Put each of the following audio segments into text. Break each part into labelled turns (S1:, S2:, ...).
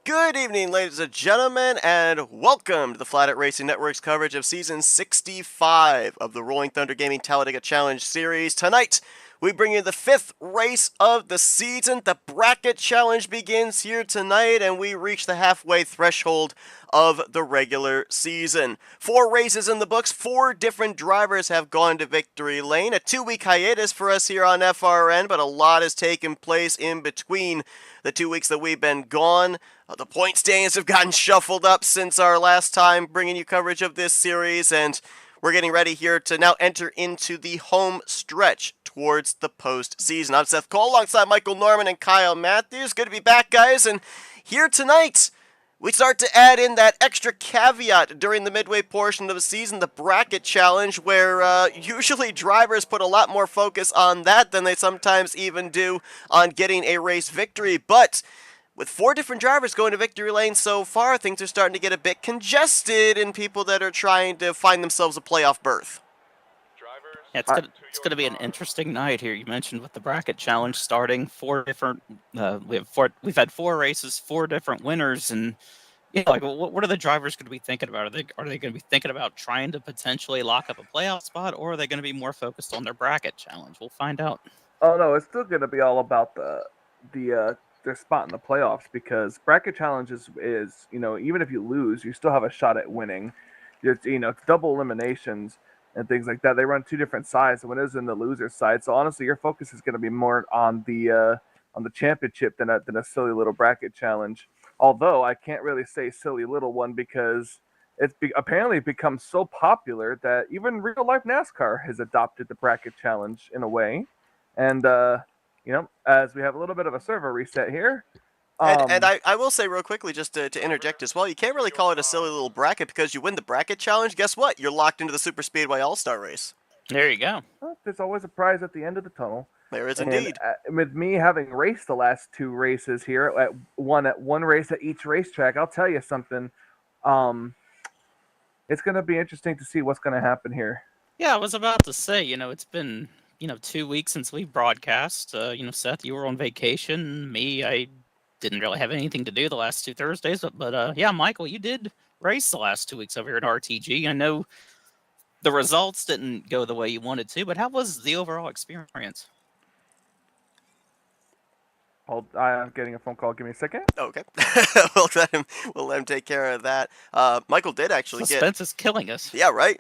S1: Good evening, ladies and gentlemen, and welcome to the Flatout Racing Network's coverage of Season 65 of the Rolling Thunder Gaming Talladega Challenge Series. Tonight, we bring you the 5th race of the season. The Bracket Challenge begins here tonight, and we reach the halfway threshold of the regular season. 4 races in the books, 4 different drivers have gone to victory lane. A 2-week hiatus for us here on FRN, but a lot has taken place in between the 2 weeks that we've been gone. The point standings have gotten shuffled up since our last time bringing you coverage of this series, and we're getting ready here to now enter into the home stretch towards the postseason. I'm Seth Cole alongside Michael Norman and Kyle Matthews. Good to be back, guys, and here tonight we start to add in that extra caveat during the midway portion of the season, the Bracket Challenge, where usually drivers put a lot more focus on that than they sometimes even do on getting a race victory, but with 4 different drivers going to victory lane so far, things are starting to get a bit congested in people that are trying to find themselves a playoff berth.
S2: Yeah, it's gonna be an interesting night here. You mentioned with the Bracket Challenge starting 4 different. We've had 4 races, 4 different winners, and like what are the drivers going to be thinking about? Are they going to be thinking about trying to potentially lock up a playoff spot, or are they going to be more focused on their Bracket Challenge? We'll find out.
S3: Oh no, it's still going to be all about their spot in the playoffs, because Bracket Challenge is even if you lose, you still have a shot at winning. It's double eliminations and things like that. They run 2 different sides, the winners and the losers side. So honestly, your focus is going to be more on the championship than a silly little Bracket Challenge. Although I can't really say silly little one, because it's apparently become so popular that even real life NASCAR has adopted the Bracket Challenge in a way. And as we have a little bit of a server reset here.
S1: And I will say real quickly, just to interject as well, you can't really call it a silly little bracket, because you win the Bracket Challenge, guess what? You're locked into the Super Speedway All-Star race.
S2: There you go.
S3: There's always a prize at the end of the tunnel.
S1: There is indeed.
S3: With me having raced the last 2 races here, at one race at each racetrack, I'll tell you something. It's going to be interesting to see what's going to happen here.
S2: Yeah, I was about to say, it's been 2 weeks since we broadcast. Seth, you were on vacation. Me, I didn't really have anything to do the last 2 Thursdays. But yeah, Michael, you did race the last 2 weeks over here at RTG. I know the results didn't go the way you wanted to, but how was the overall experience?
S3: I'm getting a phone call. Give me a second.
S1: Okay. we'll let him take care of that. Michael did actually
S2: Suspense is killing us.
S1: Yeah, right.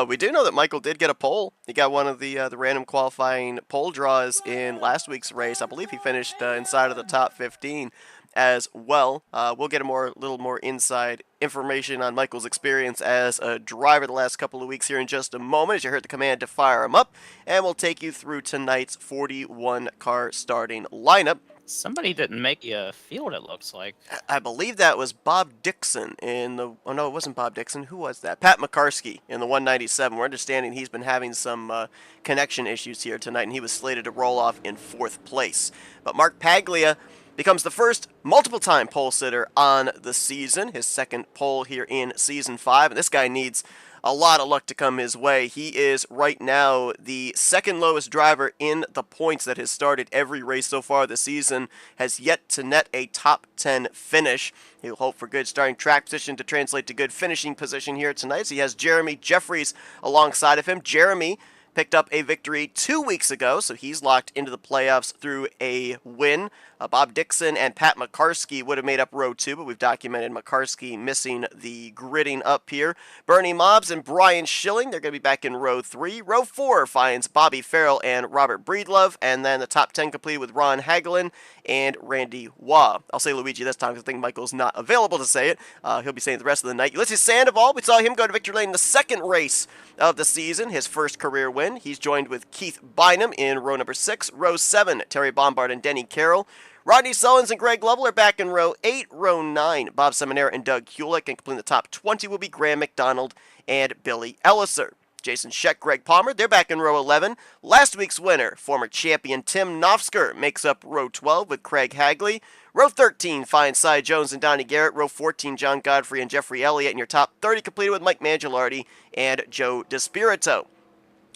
S1: We do know that Michael did get a pole. He got one of the random qualifying pole draws in last week's race. I believe he finished inside of the top 15 as well. We'll get a little more inside information on Michael's experience as a driver the last couple of weeks here in just a moment, as you heard the command to fire him up, and we'll take you through tonight's 41-car starting lineup.
S2: Somebody didn't make you a field, it looks like.
S1: I believe that was Bob Dixon in the... Oh, no, it wasn't Bob Dixon. Who was that? Pat McCarsky in the 197. We're understanding he's been having some connection issues here tonight, and he was slated to roll off in 4th place. But Mark Paglia becomes the first multiple-time pole sitter on the season, his 2nd pole here in Season 5, and this guy needs a lot of luck to come his way. He is right now the 2nd lowest driver in the points that has started every race so far this season, has yet to net a top 10 finish. He'll hope for good starting track position to translate to good finishing position here tonight. So he has Jeremy Jeffries alongside of him. Jeremy picked up a victory 2 weeks ago, so he's locked into the playoffs through a win. Bob Dixon and Pat McCarsky would have made up row 2, but we've documented McCarsky missing the gridding up here. Bernie Mobbs and Brian Schilling, they're going to be back in row 3. Row 4 finds Bobby Farrell and Robert Breedlove, and then the top 10 completed with Ron Hagelin and Randy Waugh. I'll say Luigi this time because I think Michael's not available to say it. He'll be saying it the rest of the night. Ulysses Sandoval, we saw him go to victory lane in the 2nd race of the season, his 1st career win. He's joined with Keith Bynum in row number 6. Row 7, Terry Bombard and Denny Carroll. Rodney Sullins and Greg Lovell are back in row 8. Row 9, Bob Seminara and Doug Hewlett. And completing the top 20 will be Graham McDonald and Billy Elliser. Jason Scheck, Greg Palmer, they're back in row 11. Last week's winner, former champion Tim Nofsker, makes up row 12 with Craig Hagley. Row 13 finds Cy Jones and Donnie Garrett. Row 14, John Godfrey and Jeffrey Elliott. And your top 30 completed with Mike Mangialardi and Joe DeSpirito.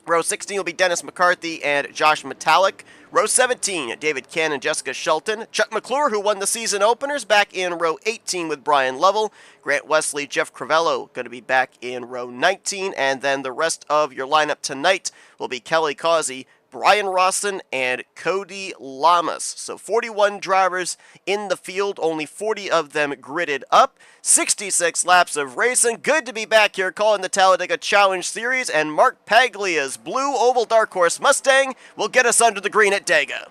S1: Row 16 will be Dennis McCarthy and Josh Metallic. Row 17, David Cann and Jessica Shelton. Chuck McClure, who won the season openers, back in row 18 with Brian Lovell. Grant Wesley, Jeff Crivello going to be back in row 19. And then the rest of your lineup tonight will be Kelly Causey, Brian Rawson, and Cody Lamas. So 41 drivers in the field, only 40 of them gridded up. 66 laps of racing. Good to be back here calling the Talladega Challenge Series, and Mark Paglia's blue oval dark horse Mustang will get us under the green at Dega.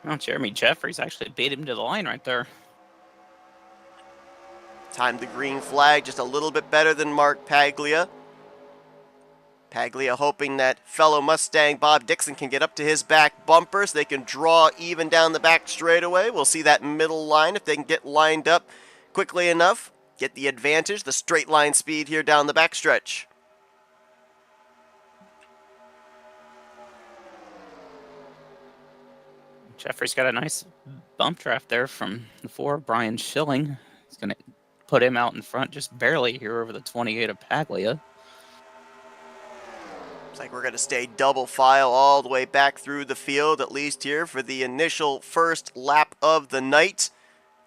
S2: Well, Jeremy Jeffries actually beat him to the line right there.
S1: Timed the green flag just a little bit better than Mark Paglia. Paglia hoping that fellow Mustang Bob Dixon can get up to his back bumper so they can draw even down the back straightaway. We'll see that middle line if they can get lined up quickly enough. Get the advantage, the straight line speed here down the backstretch.
S2: Jeffrey's got a nice bump draft there from the 4, Brian Schilling. He's going to put him out in front just barely here over the 28 of Paglia.
S1: Looks like we're going to stay double file all the way back through the field, at least here for the initial first lap of the night.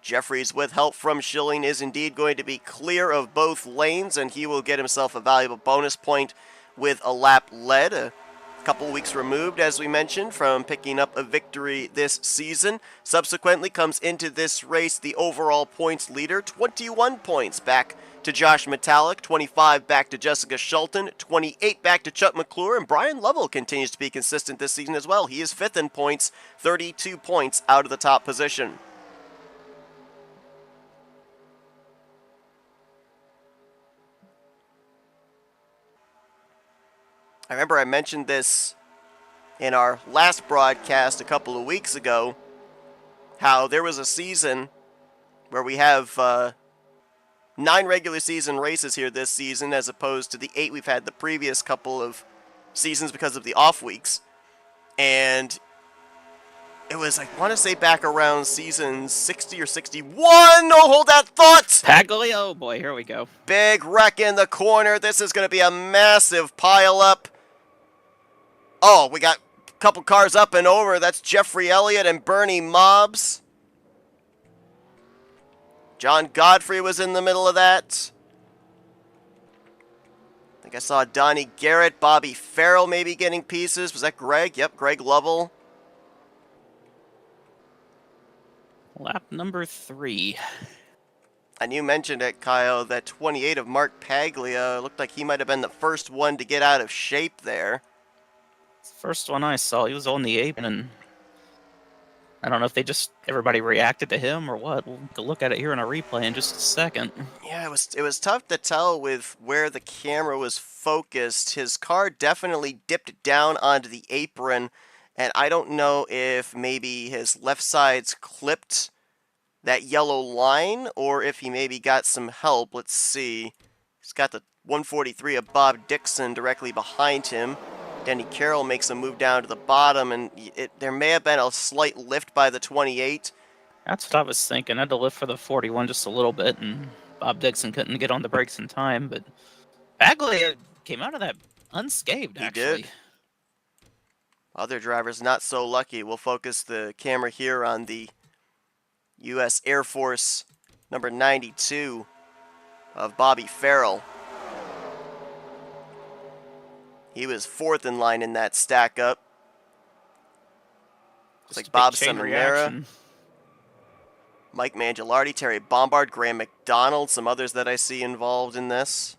S1: Jeffries, with help from Schilling, is indeed going to be clear of both lanes, and he will get himself a valuable bonus point with a lap led. A couple weeks removed, as we mentioned, from picking up a victory this season. Subsequently comes into this race the overall points leader, 21 points back to Josh Metallic, 25 back to Jessica Shelton, 28 back to Chuck McClure, and Brian Lovell continues to be consistent this season as well. He is 5th in points, 32 points out of the top position. I remember I mentioned this in our last broadcast a couple of weeks ago, how there was a season where we have 9 regular season races here this season as opposed to the 8 we've had the previous couple of seasons because of the off weeks. And it was, I want to say, back around season 60 or 61. No, hold that thought!
S2: Paglia, oh boy, here we go.
S1: Big wreck in the corner. This is going to be a massive pileup. Oh, we got a couple cars up and over. That's Jeffrey Elliott and Bernie Mobbs. John Godfrey was in the middle of that. I think I saw Donnie Garrett, Bobby Farrell maybe getting pieces. Was that Greg? Yep, Greg Lovell.
S2: Lap number 3.
S1: And you mentioned it, Kyle, that 28 of Mark Paglia looked like he might have been the first one to get out of shape there.
S2: First one I saw, he was on the apron, and I don't know if everybody reacted to him or what. We'll look at it here in a replay in just a second.
S1: Yeah, it was tough to tell with where the camera was focused. His car definitely dipped down onto the apron, and I don't know if maybe his left side's clipped that yellow line or if he maybe got some help. Let's see. He's got the 143 of Bob Dixon directly behind him. Denny Carroll makes a move down to the bottom, and there may have been a slight lift by the 28.
S2: That's what I was thinking. I had to lift for the 41 just a little bit, and Bob Dixon couldn't get on the brakes in time, but Paglia came out of that unscathed, actually.
S1: He did. Other drivers not so lucky. We'll focus the camera here on the U.S. Air Force number 92 of Bobby Farrell. He was 4th in line in that stack up. Looks like Bob Seminara, Mike Mangialardi, Terry Bombard, Graham McDonald, some others that I see involved in this.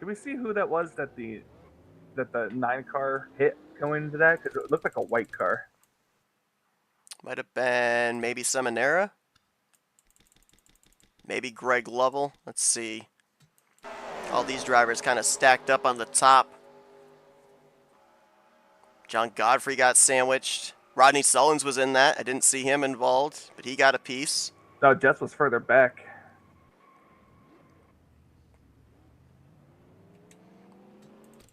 S3: Can we see who that was that the 9 car hit going into that? Because it looked like a white car.
S1: Might have been maybe Seminara. Maybe Greg Lovell. Let's see. All these drivers kind of stacked up on the top. John Godfrey got sandwiched. Rodney Sullins was in that. I didn't see him involved, but he got a piece.
S3: No, Jess was further back.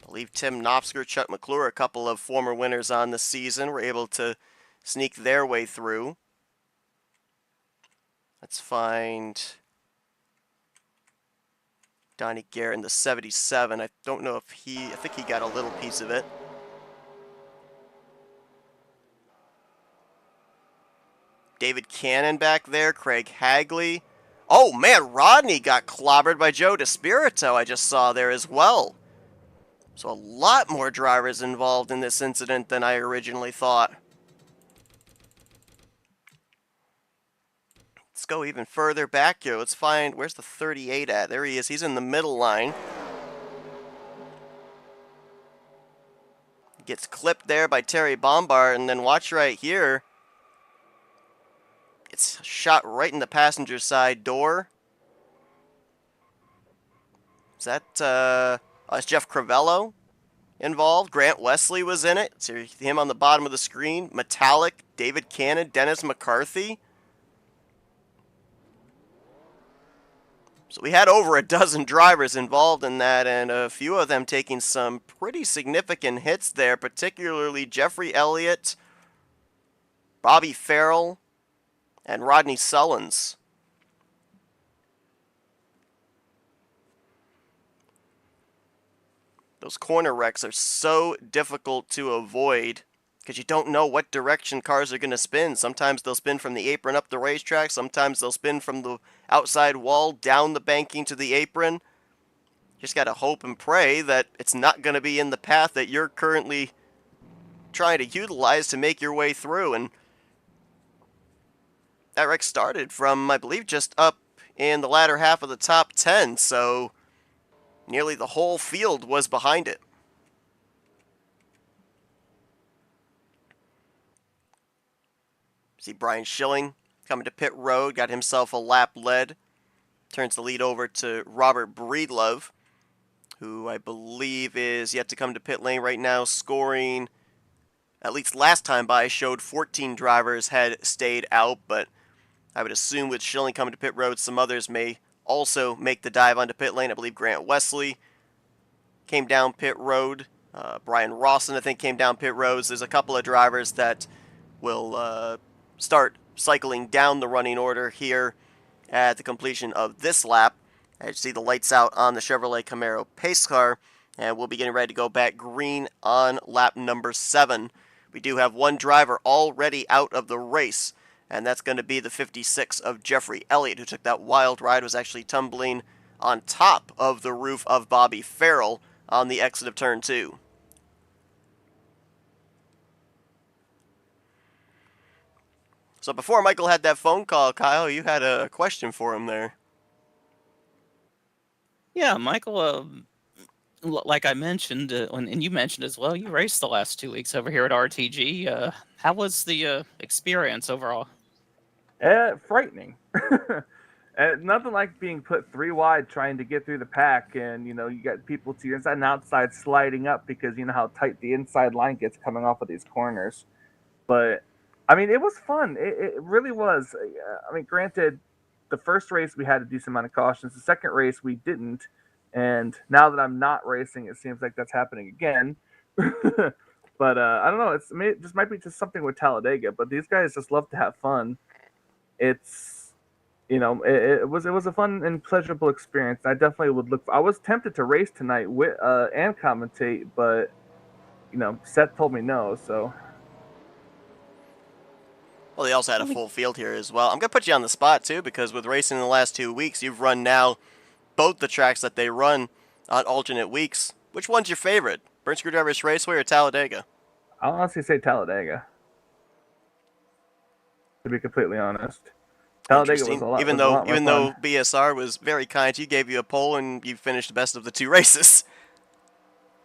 S1: I believe Tim Knopfsker, Chuck McClure, a couple of former winners on the season, were able to sneak their way through. Let's find Donnie Garrett in the 77. I don't know if I think he got a little piece of it. David Cannon back there, Craig Hagley. Oh man, Rodney got clobbered by Joe DeSpirito, I just saw there as well. So a lot more drivers involved in this incident than I originally thought. Let's go even further back here. Let's find, where's the 38 at? There he is. He's in the middle line. Gets clipped there by Terry Bombard, and then watch right here. It's shot right in the passenger side door. Is that, it's Jeff Crivello involved. Grant Wesley was in it. So him on the bottom of the screen. Metallic, David Cannon, Dennis McCarthy. So we had over a dozen drivers involved in that, and a few of them taking some pretty significant hits there, particularly Jeffrey Elliott, Bobby Farrell, and Rodney Sullins. Those corner wrecks are so difficult to avoid because you don't know what direction cars are going to spin. Sometimes they'll spin from the apron up the racetrack. Sometimes they'll spin from the outside wall down the banking to the apron. You just got to hope and pray that it's not going to be in the path that you're currently trying to utilize to make your way through. And that wreck started from, I believe, just up in the latter half of the top 10. So nearly the whole field was behind it. See Brian Schilling coming to pit road, got himself a lap led. Turns the lead over to Robert Breedlove, who I believe is yet to come to pit lane right now, scoring, at least last time by, showed 14 drivers had stayed out, but I would assume with Schilling coming to pit road, some others may also make the dive onto pit lane. I believe Grant Wesley came down pit road. Brian Rawson, I think, came down pit roads. There's a couple of drivers that will start cycling down the running order here at the completion of this lap. As you see the lights out on the Chevrolet Camaro pace car, and we'll be getting ready to go back green on lap number 7. We do have one driver already out of the race, and that's going to be the 56 of Jeffrey Elliott, who took that wild ride, was actually tumbling on top of the roof of Bobby Farrell on the exit of turn 2. So before Michael had that phone call, Kyle, you had a question for him there.
S2: Yeah, Michael, like I mentioned, and you mentioned as well, you raced the last 2 weeks over here at RTG. How was the experience overall?
S3: Frightening. Nothing like being put 3 wide trying to get through the pack, and you got people to your inside and outside sliding up because you know how tight the inside line gets coming off of these corners. But I mean, it was fun. It really was. I mean, granted, the first race we had a decent amount of cautions. The second race we didn't, and now that I'm not racing, it seems like that's happening again. But I don't know. It just might be just something with Talladega. But these guys just love to have fun. It's it was a fun and pleasurable experience. I definitely would look. I was tempted to race tonight with and commentate, but Seth told me no. So.
S1: Well, they also had a full field here as well. I'm going to put you on the spot, too, because with racing in the last 2 weeks, you've run now both the tracks that they run on alternate weeks. Which one's your favorite? Burnt Screwdrivers Raceway or Talladega?
S3: I'll honestly say Talladega. To be completely honest. Talladega was a lot.
S1: Even though BSR was very kind, he gave you a pole and you finished the best of the 2 races.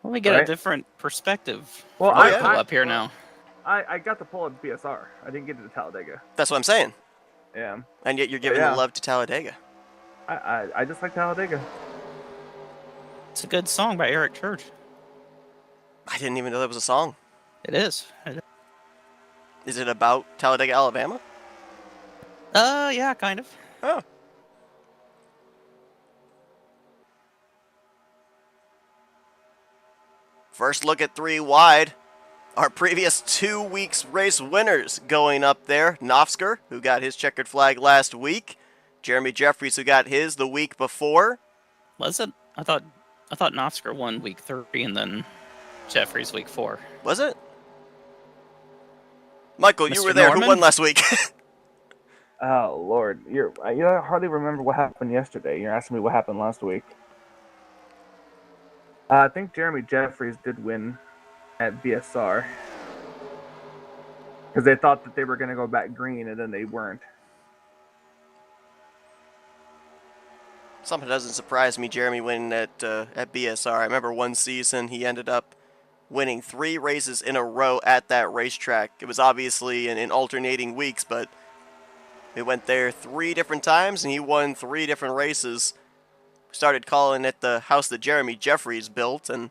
S2: Well, we get a different perspective.
S3: Well,
S2: I up here now.
S3: I got the pole at BSR. I didn't get it to Talladega.
S1: That's what I'm saying.
S3: Yeah.
S1: And yet you're giving the love to Talladega.
S3: I just like Talladega.
S2: It's a good song by Eric Church.
S1: I didn't even know that was a song.
S2: It is.
S1: Is it about Talladega, Alabama?
S2: Yeah, kind of.
S1: Oh. First look at 3 wide. Our previous 2 weeks race winners going up there. Nofsker, who got his checkered flag last week. Jeremy Jeffries, who got his the week before.
S2: Was it I thought Nosker won week 3 and then Jeffries week 4.
S1: Was it? Michael, you
S2: Mr.
S1: were there.
S2: Norman?
S1: Who won last week?
S3: Oh Lord, you hardly remember what happened yesterday. You're asking me what happened last week. I think Jeremy Jeffries did win at BSR because they thought that they were going to go back green, and then they weren't.
S1: Something doesn't surprise me, Jeremy winning at BSR. I remember one season he ended up winning 3 races in a row at that racetrack. It was obviously in alternating weeks, but we went there 3 different times, and he won 3 different races. Started calling it the house that Jeremy Jeffries built, and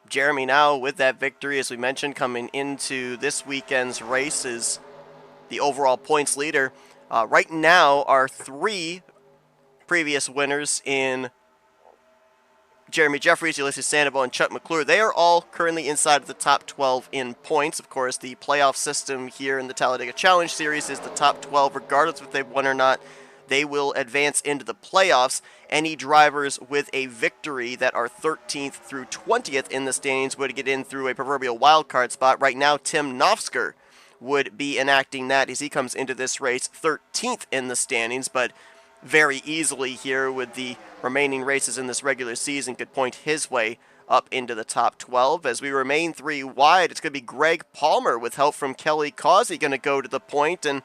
S1: Jeremy now with that victory, as we mentioned, coming into this weekend's race is the overall points leader. Right now, our 3 previous winners in Jeremy Jeffries, Ulysses Sandoval, and Chuck McClure, they are all currently inside of the top 12 in points. Of course, the playoff system here in the Talladega Challenge Series is the top 12, regardless if they've won or not. They will advance into the playoffs. Any drivers with a victory that are 13th through 20th in the standings would get in through a proverbial wildcard spot. Right now, Tim Nofsker would be enacting that as he comes into this race 13th in the standings, but very easily here with the remaining races in this regular season could point his way up into the top 12. As we remain 3 wide, it's going to be Greg Palmer with help from Kelly Causey going to go to the point. And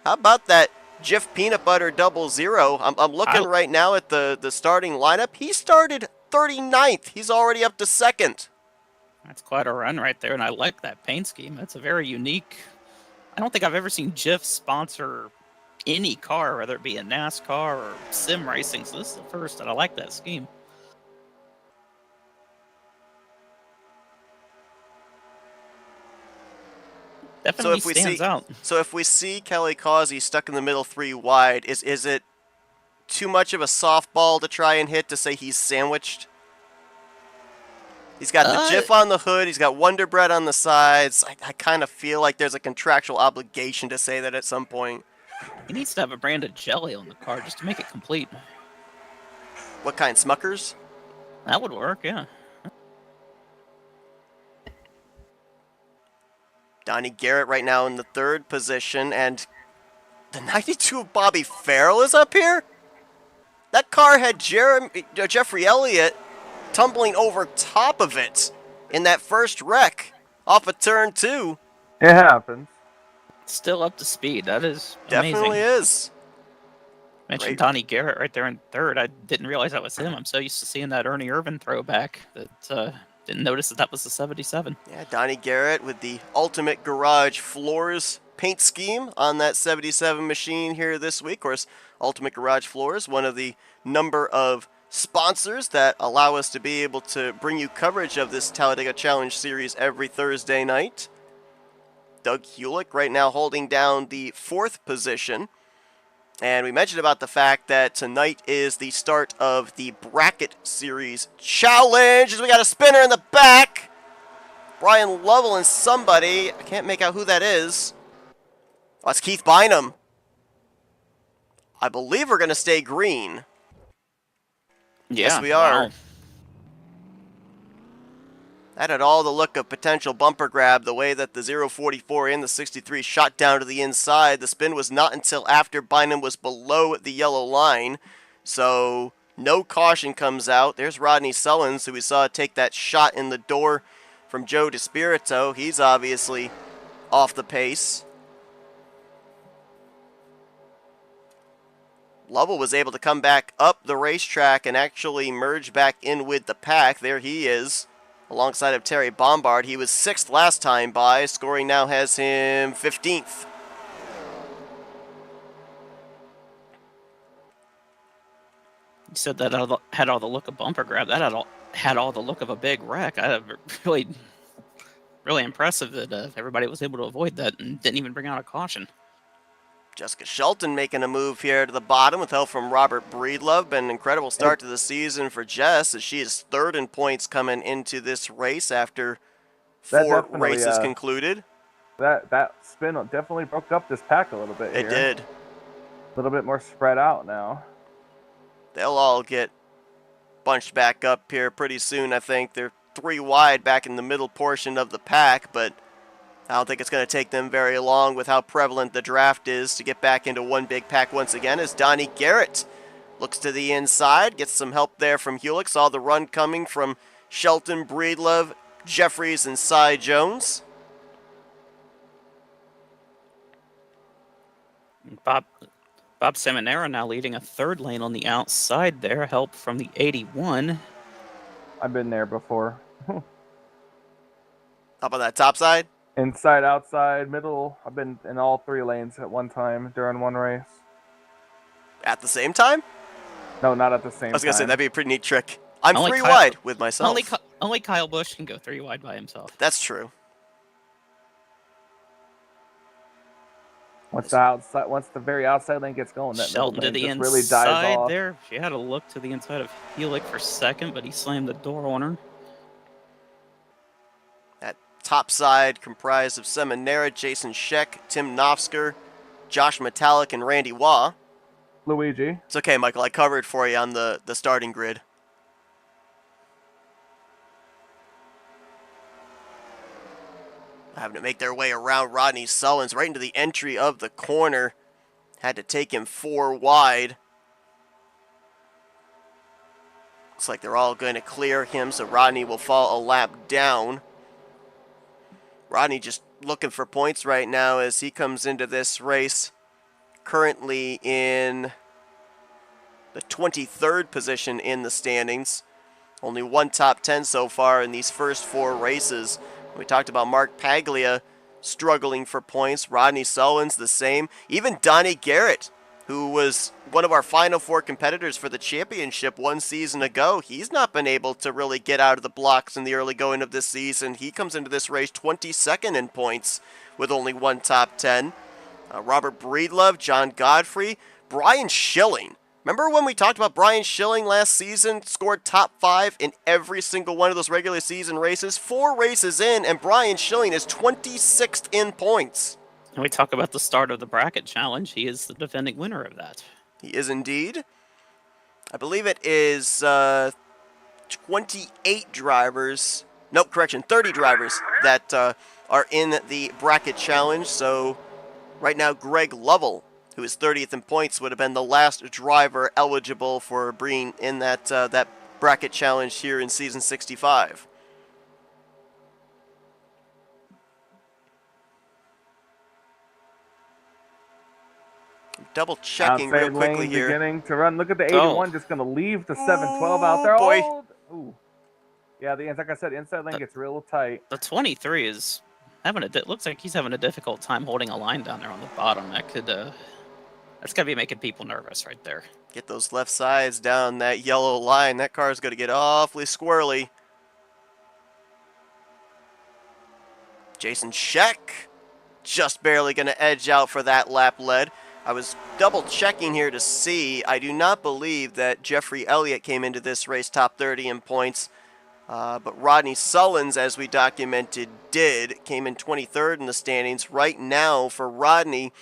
S1: how about that Jif Peanut Butter 00? I'm looking right now at the starting lineup. He started 39th. He's already up to 2nd.
S2: That's quite a run right there, and I like that paint scheme. That's a very unique. I don't think I've ever seen Jif sponsor any car, whether it be a NASCAR or sim racing. So this is the first, and I like that scheme. Definitely stands out.
S1: So if we see Kelly Causey stuck in the middle 3 wide, is it too much of a softball to try and hit to say he's sandwiched? He's got the Jif on the hood. He's got Wonder Bread on the sides. I kind of feel like there's a contractual obligation to say that at some point.
S2: He needs to have a brand of jelly on the car just to make it complete.
S1: What kind? Smuckers?
S2: That would work, yeah.
S1: Donnie Garrett right now in the 3rd position, and the 92 of Bobby Farrell is up here? That car had Jeffrey Elliott tumbling over top of it in that first wreck off of turn 2.
S3: It happens.
S2: Still up to speed. That is
S1: definitely
S2: amazing.
S1: Is.
S2: Mentioned Donnie Garrett right there in 3rd. I didn't realize that was him. I'm so used to seeing that Ernie Irvin throwback that didn't notice that was the 77.
S1: Yeah, Donnie Garrett with the Ultimate Garage Floors paint scheme on that 77 machine here this week. Of course, Ultimate Garage Floors, one of the number of sponsors that allow us to be able to bring you coverage of this Talladega Challenge Series every Thursday night. Doug Hewlick right now holding down the 4th position. And we mentioned about the fact that tonight is the start of the Bracket Series Challenge. As we got a spinner in the back. Brian Lovell and somebody. I can't make out who that is. Oh, it's Keith Bynum. I believe we're going to stay green.
S2: Yeah,
S1: yes, we are.
S2: Wow.
S1: That had all the look of potential bumper grab, the way that the 044 and the 63 shot down to the inside. The spin was not until after Bynum was below the yellow line. So no caution comes out. There's Rodney Sullins, who we saw take that shot in the door from Joe DeSpirito. He's obviously off the pace. Lovell was able to come back up the racetrack and actually merge back in with the pack. There he is, alongside of Terry Bombard. He was 6th last time by. Scoring now has him 15th.
S2: You said that had all the look of bumper grab. That had all the look of a big wreck. Really impressive that everybody was able to avoid that and didn't even bring out a caution.
S1: Jessica Shelton making a move here to the bottom with help from Robert Breedlove. Been an incredible start to the season for Jess, as she is 3rd in points coming into this race after 4 races concluded.
S3: That spin definitely broke up this pack a little bit here.
S1: It did.
S3: A little bit more spread out now.
S1: They'll all get bunched back up here pretty soon, I think. They're 3 wide back in the middle portion of the pack, but I don't think it's going to take them very long with how prevalent the draft is to get back into one big pack once again as Donnie Garrett looks to the inside, gets some help there from Hewlick. Saw the run coming from Shelton, Breedlove, Jeffries, and Cy Jones.
S2: Bob Seminara now leading a third lane on the outside there. Help from the 81.
S3: I've been there before.
S1: Up on that top side?
S3: Inside, outside, middle. I've been in all 3 lanes at one time during one race.
S1: At the same time?
S3: No, not at the same time.
S1: I was going to say, that'd be a pretty neat trick. I'm
S2: Only
S1: 3
S2: Kyle-
S1: wide with myself.
S2: Only Kyle Busch can go 3 wide by himself.
S1: That's true.
S3: Once the very outside lane gets going, that
S2: Shelton
S3: middle
S2: to
S3: lane
S2: the
S3: just really dies
S2: inside
S3: off.
S2: there. She had a look to the inside of Hewlick for second, but he slammed the door on her.
S1: That top side comprised of Seminara, Jason Scheck, Tim Nofsker, Josh Metallic, and Randy Waugh.
S3: Luigi.
S1: It's okay, Michael. I covered for you on the starting grid. Having to make their way around Rodney Sullins right into the entry of the corner. Had to take him 4 wide. Looks like they're all going to clear him, so Rodney will fall a lap down. Rodney just looking for points right now as he comes into this race. Currently in the 23rd position in the standings. Only 1 top 10 so far in these first 4 races. We talked about Mark Paglia struggling for points. Rodney Sullins the same. Even Donnie Garrett, who was one of our final 4 competitors for the championship 1 season ago. He's not been able to really get out of the blocks in the early going of this season. He comes into this race 22nd in points with only 1 top 10. Robert Breedlove, John Godfrey, Brian Schilling. Remember when we talked about Brian Schilling last season? Scored top 5 in every single one of those regular season races. 4 races in, and Brian Schilling is 26th in points.
S2: And we talk about the start of the bracket challenge. He is the defending winner of that.
S1: He is indeed. I believe it is 28 drivers. Nope, correction, 30 drivers that are in the bracket challenge. So right now, Greg Lovell, who is 30th in points, would have been the last driver eligible for being in that bracket challenge here in season 65. Double checking real quickly
S3: lane
S1: here.
S3: Beginning to run. Look at the 81 just going to leave the 712 out there.
S1: Boy.
S3: Oh, ooh. Yeah, like I said, inside lane gets real tight.
S2: The 23 is looks like he's having a difficult time holding a line down there on the bottom. That could that's got to be making people nervous right there.
S1: Get those left sides down that yellow line. That car is going to get awfully squirrely. Jason Scheck just barely going to edge out for that lap lead. I was double checking here to see. I do not believe that Jeffrey Elliott came into this race top 30 in points. But Rodney Sullins, as we documented, came in 23rd in the standings. Right now, for Rodney,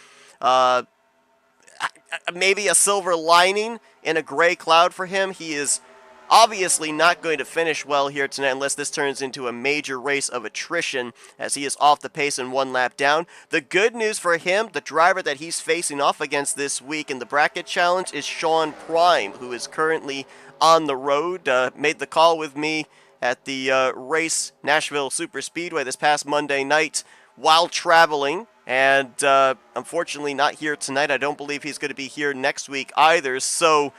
S1: maybe a silver lining in a gray cloud for him. He is obviously not going to finish well here tonight unless this turns into a major race of attrition as he is off the pace and 1 lap down. The good news for him, the driver that he's facing off against this week in the bracket challenge is Sean Prime, who is currently on the road. Made the call with me at the race Nashville Super Speedway this past Monday night while traveling. And unfortunately not here tonight. I don't believe he's going to be here next week either. So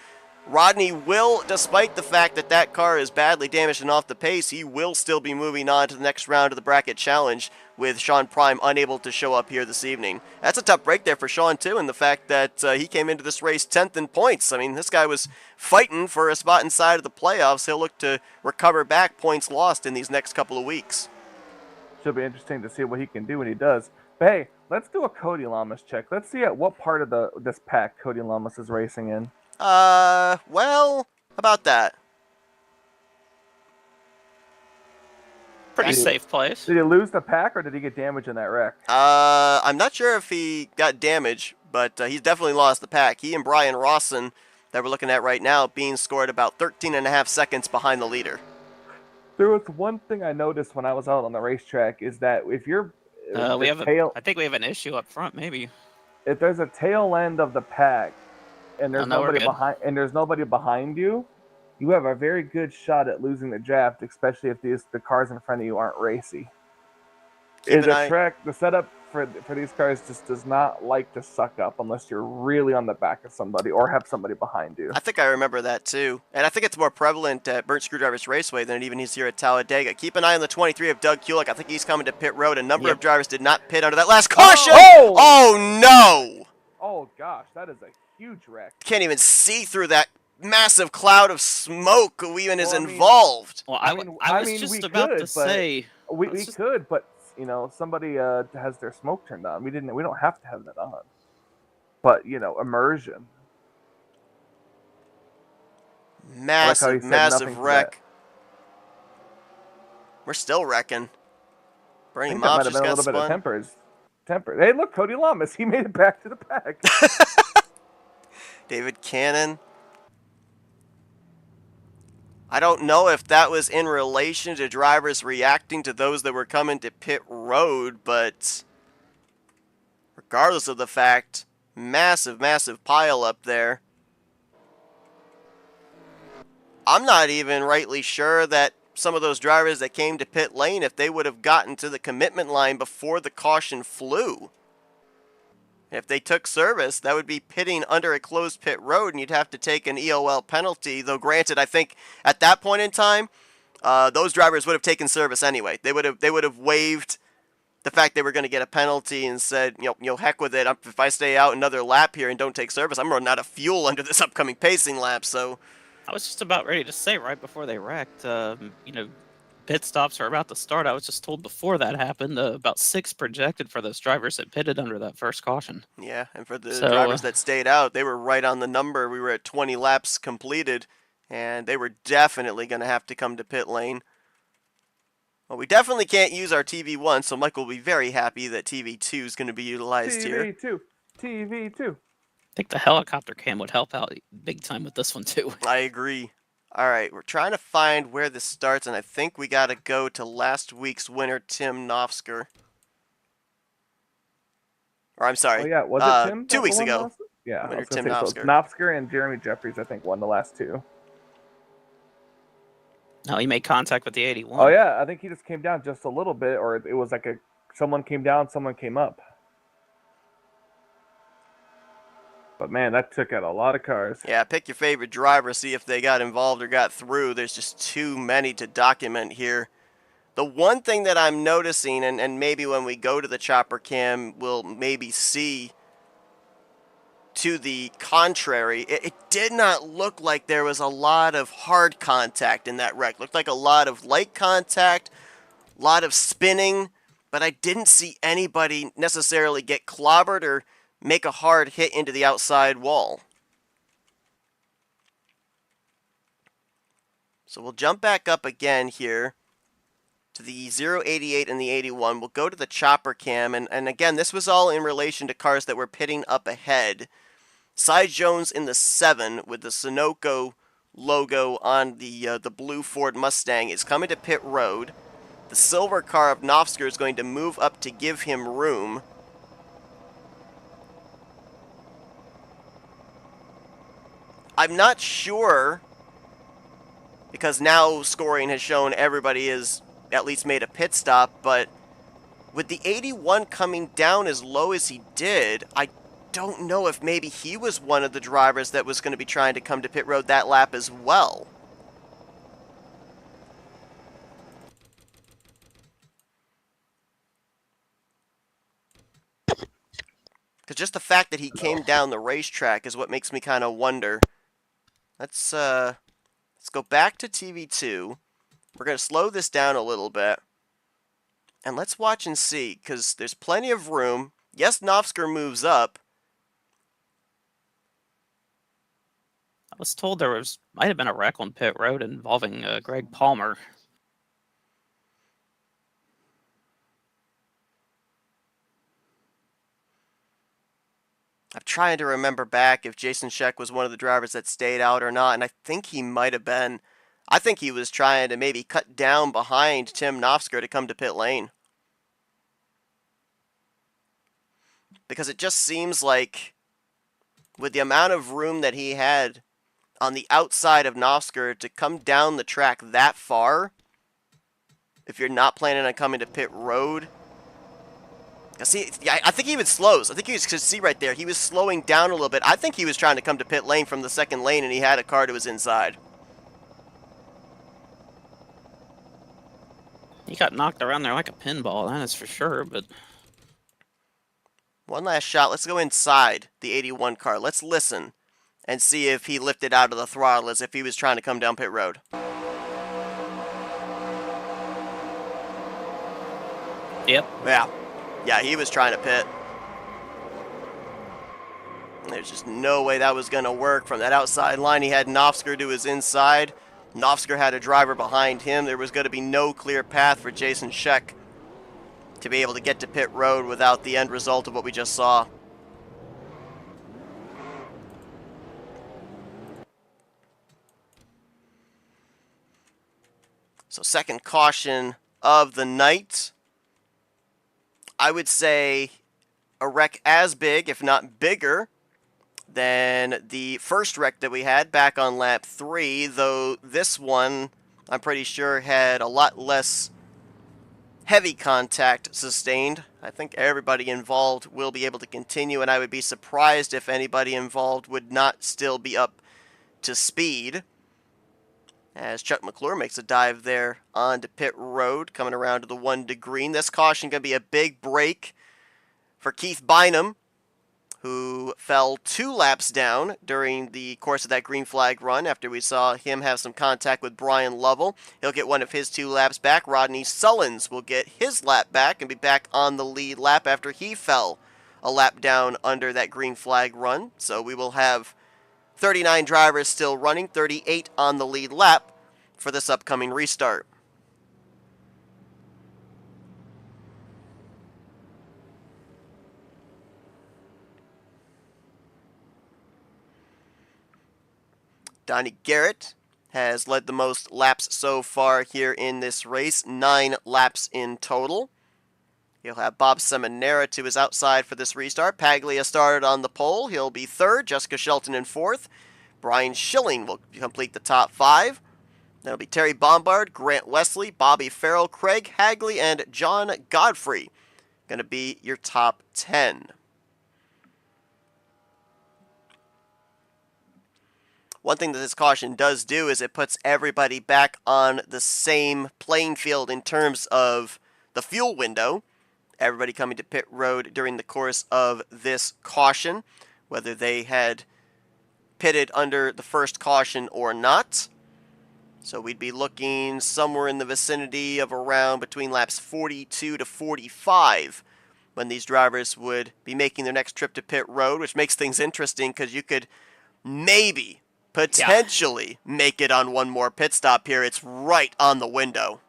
S1: Rodney will, despite the fact that that car is badly damaged and off the pace, he will still be moving on to the next round of the bracket challenge with Sean Prime unable to show up here this evening. That's a tough break there for Sean, too, and the fact that he came into this race 10th in points. I mean, this guy was fighting for a spot inside of the playoffs. He'll look to recover back points lost in these next couple of weeks.
S3: Should be interesting to see what he can do when he does. But hey, let's do a Cody Lamas check. Let's see at what part of this pack Cody Lamas is racing in.
S1: Well, how about that?
S2: Pretty safe place.
S3: Did he lose the pack or did he get damaged in that wreck?
S1: I'm not sure if he got damaged, but he's definitely lost the pack. He and Brian Rawson that we're looking at right now being scored about 13.5 seconds behind the leader.
S3: There was one thing I noticed when I was out on the racetrack is that if you're
S2: I think we have an issue up front, maybe.
S3: if there's a tail end of the pack and
S2: Oh,
S3: there's
S2: no, we're
S3: nobody
S2: good.
S3: behind you, you have a very good shot at losing the draft, especially if the cars in front of you aren't racy.
S1: Keep an eye.
S3: The setup for these cars just does not like to suck up unless you're really on the back of somebody or have somebody behind you.
S1: I think I remember that too. And I think it's more prevalent at Burnt Screwdrivers Raceway than it even is here at Talladega. Keep an eye on the 23 of Doug Kulik. I think he's coming to pit road. A number of drivers did not pit under that last caution. Oh no!
S3: Oh gosh, that is a huge wreck.
S1: Can't even see through that massive cloud of smoke who even is involved.
S2: Well, I was just about to say.
S3: We could, but somebody has their smoke turned on. We don't have to have that on. But immersion.
S1: Massive wreck. We're still wrecking. Bernie Mobbs just got spun.
S3: Tempered. Hey, look, Cody Lamas. He made it back to the pack.
S1: David Cannon. I don't know if that was in relation to drivers reacting to those that were coming to pit road, but regardless of the fact, massive pile up there. I'm not even rightly sure that some of those drivers that came to pit lane, if they would have gotten to the commitment line before the caution flew. If they took service, that would be pitting under a closed pit road, and you'd have to take an EOL penalty. Though, granted, I think at that point in time, those drivers would have taken service anyway. They would have waived the fact they were going to get a penalty and said, heck with it. If I stay out another lap here and don't take service, I'm running out of fuel under this upcoming pacing lap. So,
S2: I was just about ready to say right before they wrecked, pit stops are about to start. I was just told before that happened, about 6 projected for those drivers that pitted under that first caution.
S1: Yeah, and for the drivers that stayed out, they were right on the number. We were at 20 laps completed, and they were definitely going to have to come to pit lane. Well, we definitely can't use our TV1, so Michael will be very happy that TV2 is going to be utilized here.
S3: TV2.
S2: I think the helicopter cam would help out big time with this one, too.
S1: I agree. All right, we're trying to find where this starts, and I think we got to go to last week's winner, Tim Nofsker. Or I'm sorry.
S3: Oh, yeah, was it Tim?
S1: 2 weeks ago.
S3: Yeah,
S1: winner Tim Nofsker.
S3: So Nofsker and Jeremy Jeffries, I think, won the last 2.
S2: No, he made contact with the 81.
S3: Oh, yeah, I think he just came down just a little bit, or it was like someone came down, someone came up. But, man, that took out a lot of cars.
S1: Yeah, pick your favorite driver, see if they got involved or got through. There's just too many to document here. The one thing that I'm noticing, and maybe when we go to the chopper cam, we'll maybe see to the contrary, it did not look like there was a lot of hard contact in that wreck. Looked like a lot of light contact, a lot of spinning, but I didn't see anybody necessarily get clobbered or make a hard hit into the outside wall. So we'll jump back up again here to the 088 and the 81. We'll go to the chopper cam, and again, this was all in relation to cars that were pitting up ahead. Cy Jones in the 7 with the Sunoco logo on the blue Ford Mustang is coming to pit road. The silver car of Nofsker is going to move up to give him room. I'm not sure, because now scoring has shown everybody has at least made a pit stop, but with the 81 coming down as low as he did, I don't know if maybe he was one of the drivers that was going to be trying to come to pit road that lap as well. Because just the fact that he came down the racetrack is what makes me kind of wonder. Let's go back to TV2. We're going to slow this down a little bit. And let's watch and see, because there's plenty of room. Yes, Nofsker moves up.
S2: I was told there might have been a wreck on pit road involving Greg Palmer.
S1: I'm trying to remember back if Jason Scheck was one of the drivers that stayed out or not, and I think he might have been. I think he was trying to maybe cut down behind Tim Knopfsker to come to pit lane. Because it just seems like with the amount of room that he had on the outside of Knopfsker to come down the track that far, if you're not planning on coming to pit road. See, yeah, I think he even slows. I think you could see right there, he was slowing down a little bit. I think he was trying to come to pit lane from the second lane, and he had a car to his inside.
S2: He got knocked around there like a pinball, that is for sure, but...
S1: One last shot. Let's go inside the 81 car. Let's listen and see if he lifted out of the throttle as if he was trying to come down pit road.
S2: Yep.
S1: Yeah, he was trying to pit. There's just no way that was going to work. From that outside line, he had Knopfsker to his inside. Knopfsker had a driver behind him. There was going to be no clear path for Jason Scheck to be able to get to pit road without the end result of what we just saw. So second caution of the night. I would say a wreck as big, if not bigger, than the first wreck that we had back on lap 3, though this one, I'm pretty sure, had a lot less heavy contact sustained. I think everybody involved will be able to continue, and I would be surprised if anybody involved would not still be up to speed. As Chuck McClure makes a dive there onto pit road, coming around to the 1 to green. This caution going to be a big break for Keith Bynum, who fell 2 laps down during the course of that green flag run after we saw him have some contact with Brian Lovell. He'll get one of his 2 laps back. Rodney Sullins will get his lap back and be back on the lead lap after he fell a lap down under that green flag run. So we will have 39 drivers still running, 38 on the lead lap for this upcoming restart. Donnie Garrett has led the most laps so far here in this race, 9 laps in total. He'll have Bob Seminara to his outside for this restart. Paglia started on the pole. He'll be 3rd. Jessica Shelton in 4th. Brian Schilling will complete the top 5. That'll be Terry Bombard, Grant Wesley, Bobby Farrell, Craig Hagley, and John Godfrey. Going to be your top 10. One thing that this caution does do is it puts everybody back on the same playing field in terms of the fuel window. Everybody coming to pit road during the course of this caution, whether they had pitted under the first caution or not. So we'd be looking somewhere in the vicinity of around between laps 42 to 45 when these drivers would be making their next trip to pit road, which makes things interesting because you could maybe potentially make it on one more pit stop here. It's right on the window.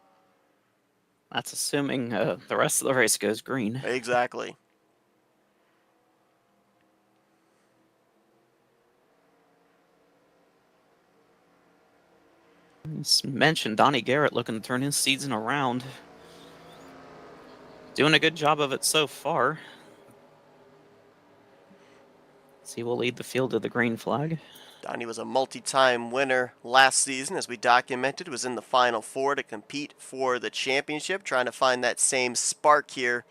S2: That's assuming the rest of the race goes green.
S1: Exactly.
S2: You mentioned Donnie Garrett looking to turn his season around. Doing a good job of it so far. So he will lead the field to the green flag.
S1: Donnie was a multi-time winner last season, as we documented, was in the Final Four to compete for the championship, trying to find that same spark here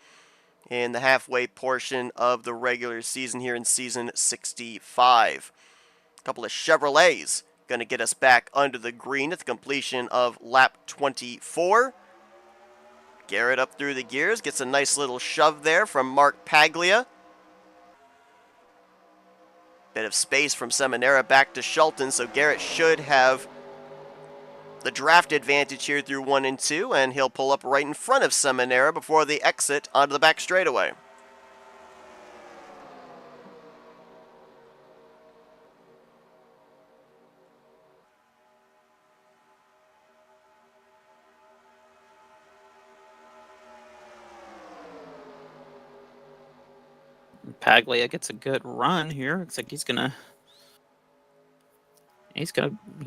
S1: in the halfway portion of the regular season here in season 65. A couple of Chevrolets going to get us back under the green at the completion of lap 24. Garrett up through the gears, gets a nice little shove there from Mark Paglia. Bit of space from Seminara back to Shelton, so Garrett should have the draft advantage here through 1 and 2, and he'll pull up right in front of Seminara before they exit onto the back straightaway.
S2: Paglia gets a good run here. Looks like he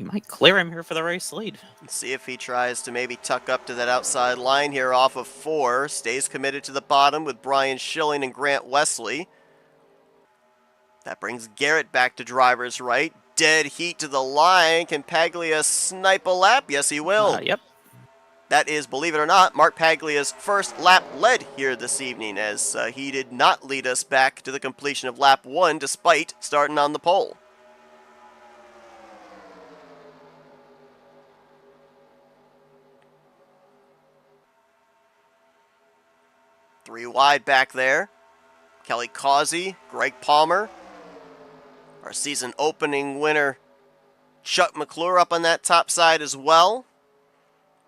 S2: might clear him here for the race lead.
S1: Let's see if he tries to maybe tuck up to that outside line here off of 4. Stays committed to the bottom with Brian Schilling and Grant Wesley. That brings Garrett back to driver's right. Dead heat to the line. Can Paglia snipe a lap? Yes, he will.
S2: Yep.
S1: That is, believe it or not, Mark Paglia's first lap led here this evening, as he did not lead us back to the completion of lap 1 despite starting on the pole. Three wide back there. Kelly Causey, Greg Palmer. Our season opening winner, Chuck McClure, up on that top side as well.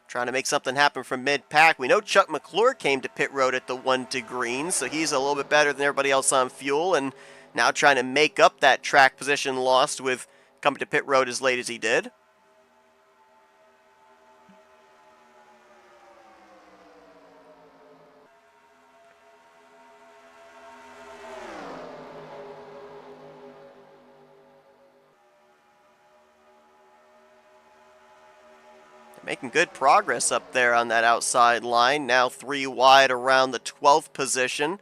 S1: Trying to make something happen from mid-pack. We know Chuck McClure came to pit road at the 1 to green, so he's a little bit better than everybody else on fuel, and now trying to make up that track position lost with coming to pit road as late as he did. Making good progress up there on that outside line. Now 3 wide around the 12th position.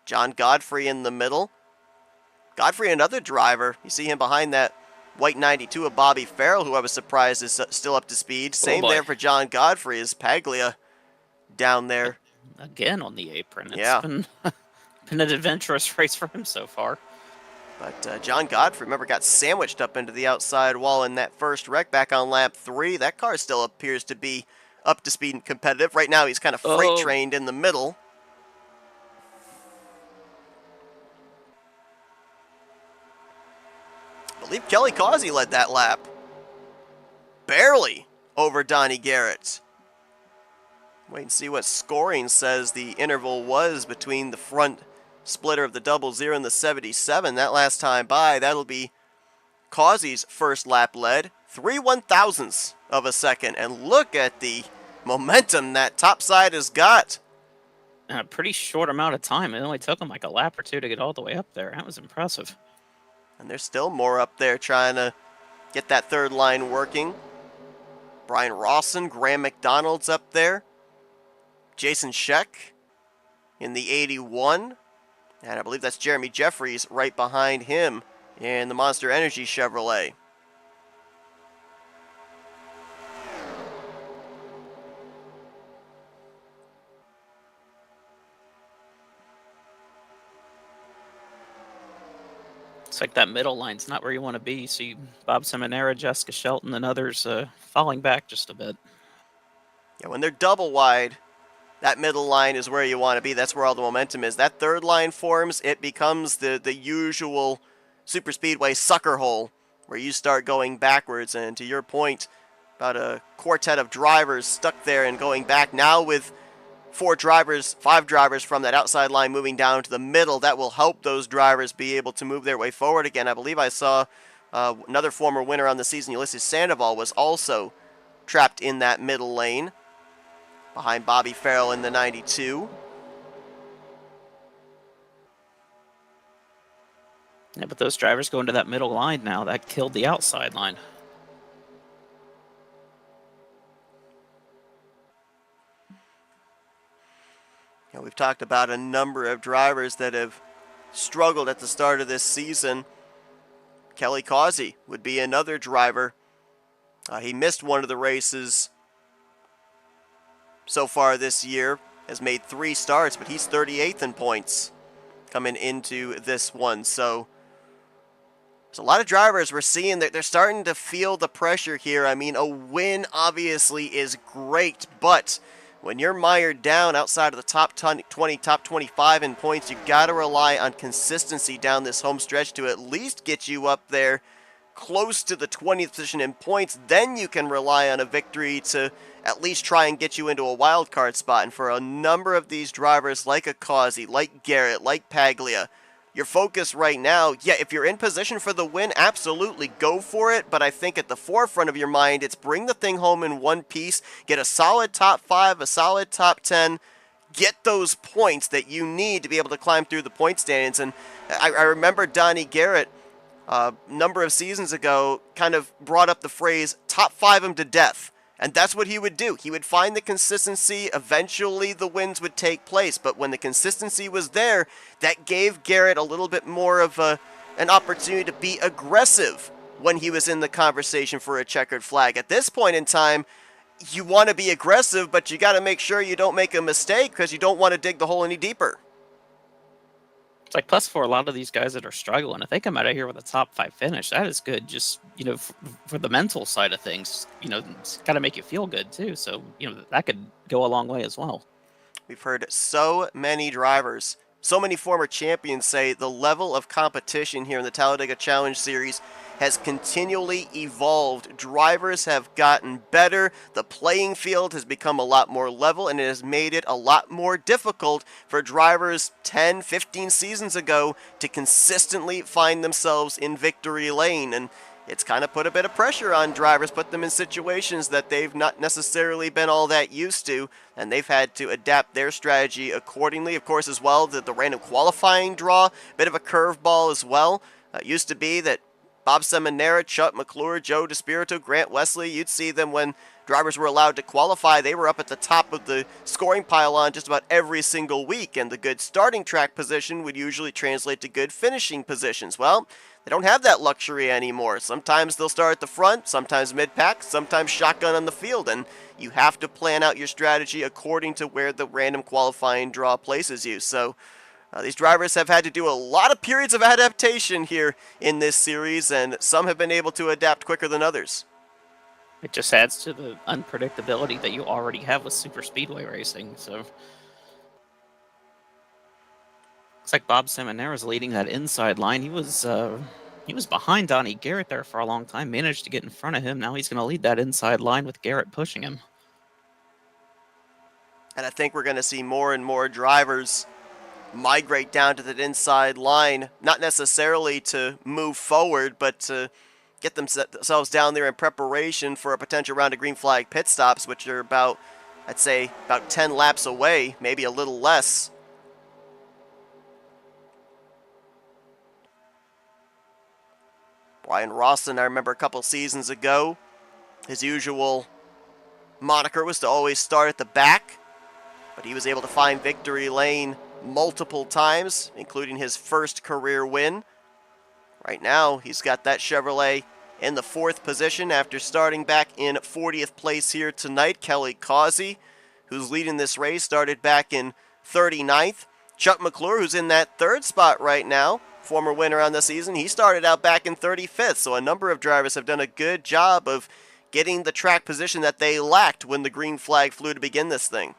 S1: John Godfrey in the middle. Godfrey, another driver. You see him behind that white 92 of Bobby Farrell, who I was surprised is still up to speed. Same there for John Godfrey as Paglia down there.
S2: Again on the apron.
S1: Yeah.
S2: It's been an adventurous race for him so far.
S1: But John Godfrey, remember, got sandwiched up into the outside wall in that first wreck back on lap 3. That car still appears to be up to speed and competitive. Right now, he's kind of freight trained in the middle. I believe Kelly Causey led that lap. Barely over Donnie Garrett. Wait and see what scoring says the interval was between the front splitter of the 00 and the 77. That last time by, that'll be Causey's first lap led. 3/1000ths of a second. And look at the momentum that top side has got.
S2: In a pretty short amount of time. It only took him like a lap or 2 to get all the way up there. That was impressive.
S1: And there's still more up there trying to get that third line working. Brian Rawson, Graham McDonald's up there. Jason Scheck in the 81. And I believe that's Jeremy Jeffries right behind him in the Monster Energy Chevrolet.
S2: It's like that middle line's not where you want to be. So Bob Seminara, Jessica Shelton, and others falling back just a bit.
S1: Yeah, when they're double wide, that middle line is where you want to be. That's where all the momentum is. That third line forms, it becomes the usual super speedway sucker hole where you start going backwards. And to your point, about a quartet of drivers stuck there and going back. Now with 5 drivers from that outside line moving down to the middle, that will help those drivers be able to move their way forward again. I believe I saw another former winner on the season, Ulysses Sandoval, was also trapped in that middle lane behind Bobby Farrell in the 92.
S2: Yeah, but those drivers go into that middle line now. That killed the outside line.
S1: You know, we've talked about a number of drivers that have struggled at the start of this season. Kelly Causey would be another driver. He missed one of the races so far this year, has made 3 starts, but he's 38th in points coming into this one. So there's a lot of drivers we're seeing that they're starting to feel the pressure here. I mean, a win obviously is great, but when you're mired down outside of the top 20, top 25 in points, you've got to rely on consistency down this home stretch to at least get you up there close to the 20th position in points. Then you can rely on a victory to at least try and get you into a wild card spot. And for a number of these drivers like a Causey, like Garrett, like Paglia, your focus right now, yeah, if you're in position for the win, absolutely go for it. But I think at the forefront of your mind, it's bring the thing home in one piece, get a solid top 5, a solid top 10, get those points that you need to be able to climb through the point standings. And I remember Donnie Garrett a number of seasons ago kind of brought up the phrase top 5 him to death. And that's what he would do. He would find the consistency. Eventually the wins would take place. But when the consistency was there, that gave Garrett a little bit more of an opportunity to be aggressive when he was in the conversation for a checkered flag. At this point in time, you want to be aggressive, but you got to make sure you don't make a mistake because you don't want to dig the hole any deeper.
S2: It's like, plus for a lot of these guys that are struggling, if they come out of here with a top 5 finish, that is good. Just, for the mental side of things, it's got to make you feel good too. So, that could go a long way as well.
S1: We've heard so many drivers, so many former champions say the level of competition here in the Talladega Challenge Series has continually evolved. Drivers have gotten better. The playing field has become a lot more level, and it has made it a lot more difficult for drivers 10, 15 seasons ago to consistently find themselves in victory lane. And it's kind of put a bit of pressure on drivers, put them in situations that they've not necessarily been all that used to, and they've had to adapt their strategy accordingly. Of course, as well, the random qualifying draw, bit of a curveball as well. It used to be that Bob Seminara, Chuck McClure, Joe DeSpirito, Grant Wesley, you'd see them when drivers were allowed to qualify. They were up at the top of the scoring pylon just about every single week, and the good starting track position would usually translate to good finishing positions. Well, they don't have that luxury anymore. Sometimes they'll start at the front, sometimes mid-pack, sometimes shotgun on the field, and you have to plan out your strategy according to where the random qualifying draw places you. So these drivers have had to do a lot of periods of adaptation here in this series, and some have been able to adapt quicker than others.
S2: It just adds to the unpredictability that you already have with super speedway racing. So looks like Bob Seminara is leading that inside line. He was behind Donnie Garrett there for a long time, managed to get in front of him. Now he's going to lead that inside line with Garrett pushing him.
S1: And I think we're going to see more and more drivers migrate down to that inside line, not necessarily to move forward, but to get themselves down there in preparation for a potential round of green flag pit stops, which are about 10 laps away, maybe a little less. Brian Rawson, I remember a couple seasons ago, his usual moniker was to always start at the back, but he was able to find victory lane multiple times, including his first career win. Right now, he's got that Chevrolet in the 4th position after starting back in 40th place here tonight. Kelly Causey, who's leading this race, started back in 39th. Chuck McClure, who's in that 3rd spot right now, former winner on the season, he started out back in 35th. So a number of drivers have done a good job of getting the track position that they lacked when the green flag flew to begin this thing.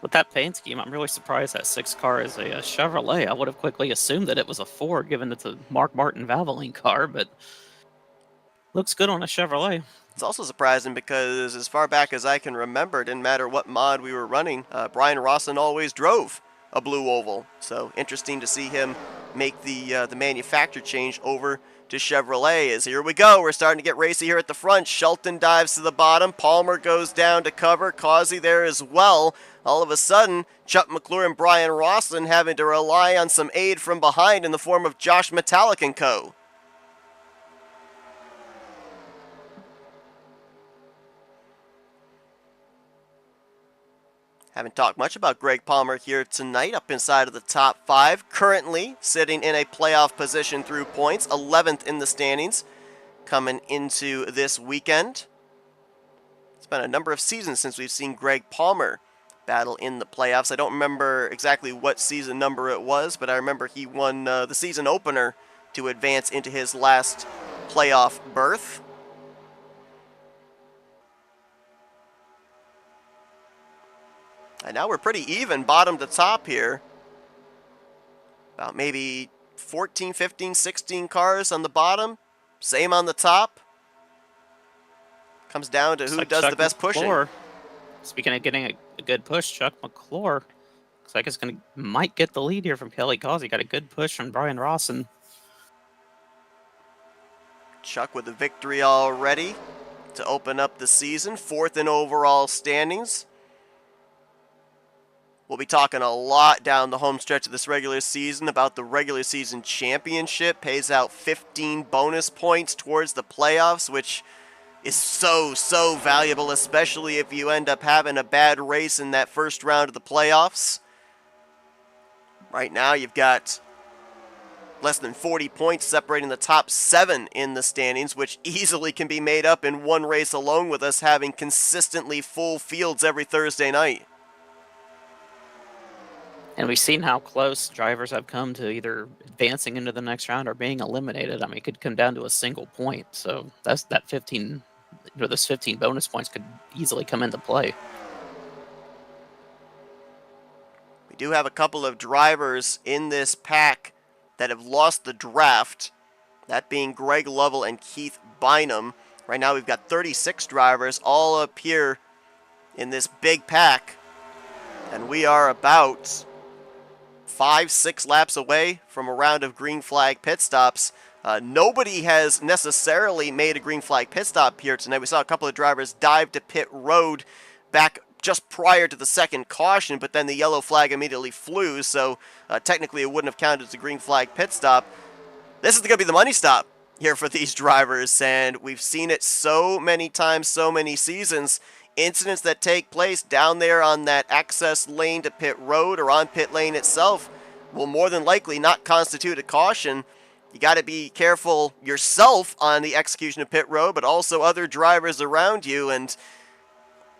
S2: With that paint scheme, I'm really surprised that 6 car is a Chevrolet. I would have quickly assumed that it was a Ford, given it's a Mark Martin Valvoline car, but looks good on a Chevrolet.
S1: It's also surprising because as far back as I can remember, it didn't matter what mod we were running, Brian Rawson always drove a blue oval. So interesting to see him make the manufacturer change over to Chevrolet. As here we go, we're starting to get racy here at the front. Shelton dives to the bottom, Palmer goes down to cover, Causey there as well. All of a sudden, Chuck McClure and Brian Rawson having to rely on some aid from behind in the form of Josh Metallic and co. Haven't talked much about Greg Palmer here tonight, up inside of the top 5. Currently sitting in a playoff position through points, 11th in the standings, coming into this weekend. It's been a number of seasons since we've seen Greg Palmer battle in the playoffs. I don't remember exactly what season number it was, but I remember he won the season opener to advance into his last playoff berth. And now we're pretty even bottom to top here. About maybe 14, 15, 16 cars on the bottom. Same on the top. Comes down to who does the best pushing.
S2: Speaking of getting a good push, Chuck McClure looks like it's might get the lead here from Kelly Causey. Got a good push from Brian Rawson.
S1: Chuck with a victory already to open up the season. 4th in overall standings. We'll be talking a lot down the home stretch of this regular season about the regular season championship. Pays out 15 bonus points towards the playoffs, which is so valuable, especially if you end up having a bad race in that first round of the playoffs. Right now, you've got less than 40 points separating the top 7 in the standings, which easily can be made up in one race alone with us having consistently full fields every Thursday night.
S2: And we've seen how close drivers have come to either advancing into the next round or being eliminated. I mean, it could come down to a single point. So that's that 15, those 15 bonus points could easily come into play.
S1: We do have a couple of drivers in this pack that have lost the draft, that being Greg Lovell and Keith Bynum. Right now we've got 36 drivers all up here in this big pack, and we are about 5-6 laps away from a round of green flag pit stops. Nobody has necessarily made a green flag pit stop here tonight. We saw a couple of drivers dive to pit road back just prior to the second caution, but then the yellow flag immediately flew, so technically it wouldn't have counted as a green flag pit stop. This is going to be the money stop here for these drivers, and we've seen it so many times, so many seasons. Incidents that take place down there on that access lane to pit road or on pit lane itself will more than likely not constitute a caution. You got to be careful yourself on the execution of pit road, but also other drivers around you. And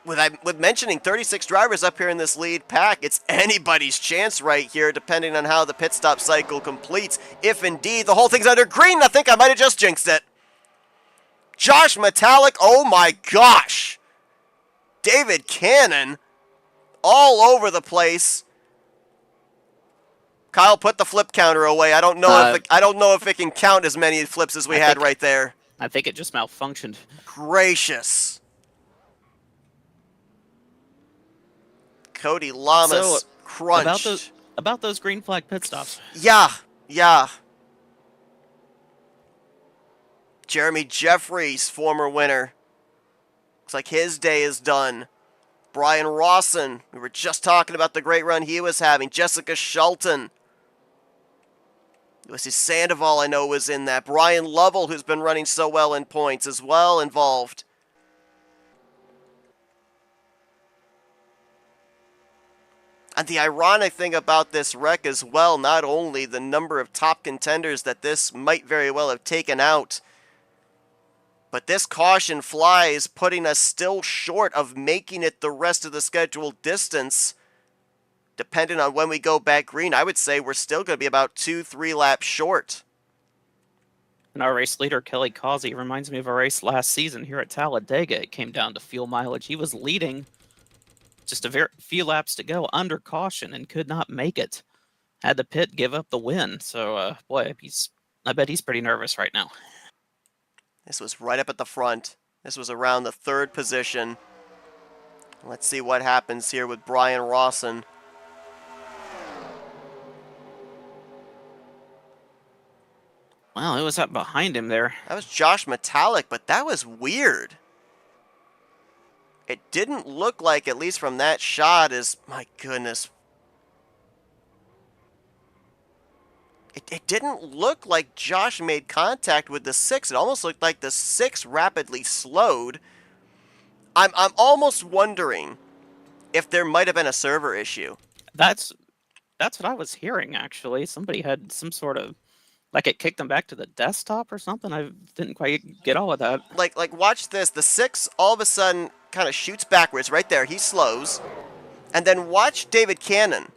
S1: with mentioning 36 drivers up here in this lead pack, it's anybody's chance right here, depending on how the pit stop cycle completes. If indeed the whole thing's under green, I think I might have just jinxed it. Josh Metallic, oh my gosh. David Cannon all over the place. Kyle, put the flip counter away. I don't know if it can count as many flips as we had right there.
S2: I think it just malfunctioned.
S1: Gracious. Cody Lamas crunched.
S2: About those green flag pit stops.
S1: Yeah. Jeremy Jeffries, former winner. Looks like his day is done. Brian Rawson, we were just talking about the great run he was having. Jessica Shelton. Ulysses Sandoval, I know, was in that. Brian Lovell, who's been running so well in points, as well involved. And the ironic thing about this wreck as well, not only the number of top contenders that this might very well have taken out, but this caution flies, putting us still short of making it the rest of the scheduled distance. Depending on when we go back green, I would say we're still going to be about 2-3 laps short.
S2: And our race leader, Kelly Causey, reminds me of a race last season here at Talladega. It came down to fuel mileage. He was leading just a very few laps to go under caution and could not make it. Had the pit give up the win. So, boy, I bet he's pretty nervous right now.
S1: This was right up at the front. This was around the 3rd position. Let's see what happens here with Brian Rawson.
S2: Wow, it was up behind him there.
S1: That was Josh Metallic, but that was weird. It didn't look like, at least from that shot, my goodness. It didn't look like Josh made contact with the 6. It almost looked like the 6 rapidly slowed. I'm almost wondering if there might have been a server issue.
S2: That's what I was hearing, actually. Somebody had some sort of, like, it kicked them back to the desktop or something. I didn't quite get all of that.
S1: Like watch this. The 6 all of a sudden kind of shoots backwards right there. He slows. And then watch David Cannon.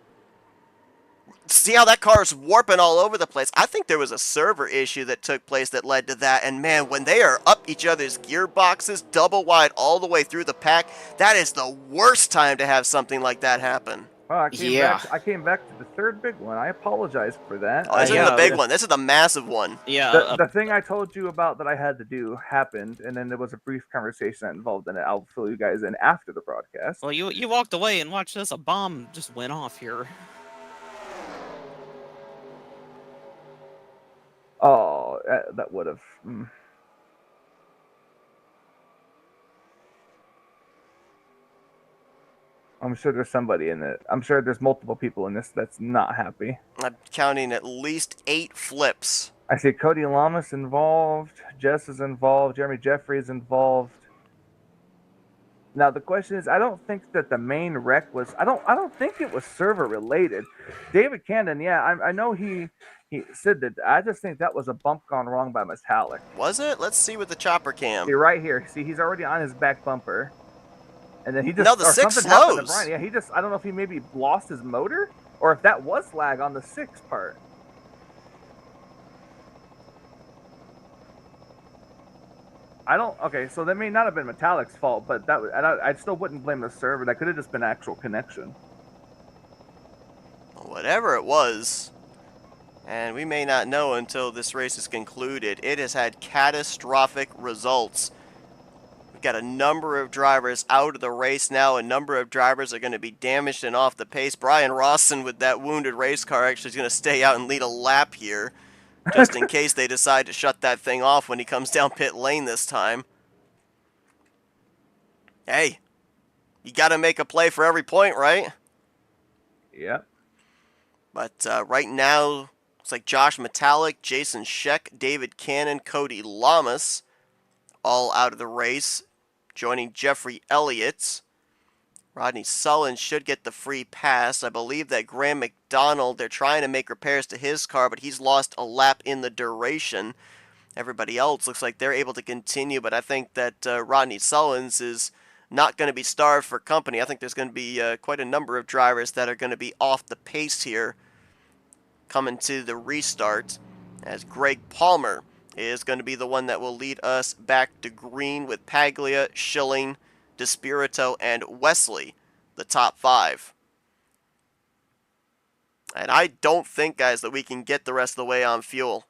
S1: See how that car is warping all over the place. I think there was a server issue that took place that led to that. And man, when they are up each other's gearboxes, double wide all the way through the pack, that is the worst time to have something like that happen.
S3: Oh, I came back to the 3rd big one. I apologize for that.
S1: Oh, this isn't the big one. This is the massive one.
S2: Yeah.
S3: The thing I told you about that I had to do happened, and then there was a brief conversation that involved in it. I'll fill you guys in after the broadcast.
S2: Well, you walked away and watched this. A bomb just went off here.
S3: Oh, that would have... I'm sure there's somebody in it. I'm sure there's multiple people in this that's not happy.
S1: I'm counting at least 8 flips.
S3: I see Cody Lamas involved. Jess is involved. Jeremy Jeffrey is involved. Now the question is, I don't think that the main wreck was. I don't think it was server related. David Cannon, yeah, I know he said that. I just think that was a bump gone wrong by Metallic.
S1: Was it? Let's see with the chopper cam.
S3: See right here. See, he's already on his back bumper, and then he just
S1: No, the
S3: or
S1: 6
S3: something happened to
S1: slows.
S3: Brian. Yeah, he just. I don't know if he maybe lost his motor or if that was lag on the 6 part. I don't. Okay, so that may not have been Metallic's fault, but I still wouldn't blame the server. That could have just been actual connection.
S1: Whatever it was, and we may not know until this race is concluded, it has had catastrophic results. We've got a number of drivers out of the race now. A number of drivers are going to be damaged and off the pace. Brian Rawson with that wounded race car actually is going to stay out and lead a lap here, just in case they decide to shut that thing off when he comes down pit lane this time. Hey, you got to make a play for every point, right?
S3: Yep.
S1: But right now, looks like Josh Metallic, Jason Scheck, David Cannon, Cody Lamas, all out of the race, joining Jeffrey Elliott. Rodney Sullen should get the free pass. I believe that Graham McDonald, they're trying to make repairs to his car, but he's lost a lap in the duration. Everybody else looks like they're able to continue, but I think that Rodney Sullins is not going to be starved for company. I think there's going to be quite a number of drivers that are going to be off the pace here coming to the restart, as Greg Palmer is going to be the one that will lead us back to green with Paglia, Schilling, DeSpirito, and Wesley, the top 5. And I don't think, guys, that we can get the rest of the way on fuel.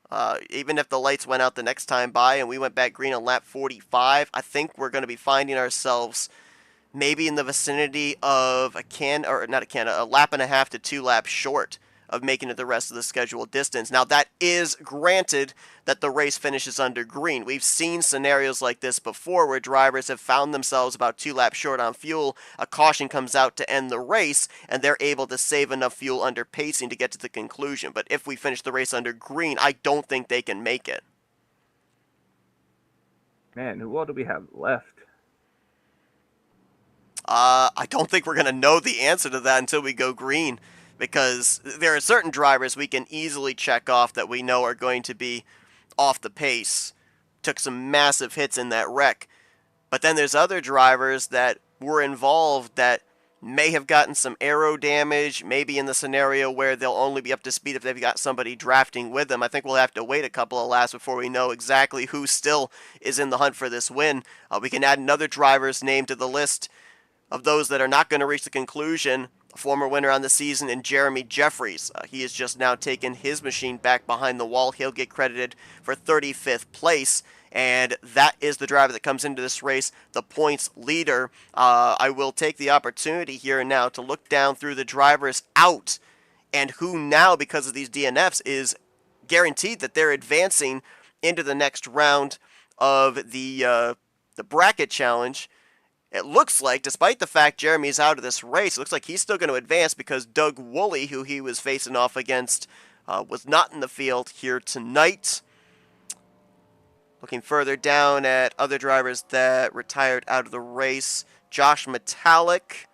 S1: Even if the lights went out the next time by and we went back green on lap 45, I think we're going to be finding ourselves maybe in the vicinity of a lap and a half to 2 laps short of making it the rest of the scheduled distance. Now, that is granted that the race finishes under green. We've seen scenarios like this before where drivers have found themselves about 2 laps short on fuel, a caution comes out to end the race, and they're able to save enough fuel under pacing to get to the conclusion. But if we finish the race under green, I don't think they can make it.
S3: Man, who all do we have left?
S1: I don't think we're going to know the answer to that until we go green, because there are certain drivers we can easily check off that we know are going to be off the pace. Took some massive hits in that wreck. But then there's other drivers that were involved that may have gotten some aero damage, maybe in the scenario where they'll only be up to speed if they've got somebody drafting with them. I think we'll have to wait a couple of laps before we know exactly who still is in the hunt for this win. We can add another driver's name to the list of those that are not going to reach the conclusion. A former winner on the season in Jeremy Jeffries. He has just now taken his machine back behind the wall. He'll get credited for 35th place. And that is the driver that comes into this race, the points leader. I will take the opportunity here now to look down through the drivers out, and who now, because of these DNFs, is guaranteed that they're advancing into the next round of the bracket challenge. It looks like, despite the fact Jeremy's out of this race, it looks like he's still going to advance because Doug Woolley, who he was facing off against, was not in the field here tonight. Looking further down at other drivers that retired out of the race, Josh Metallic,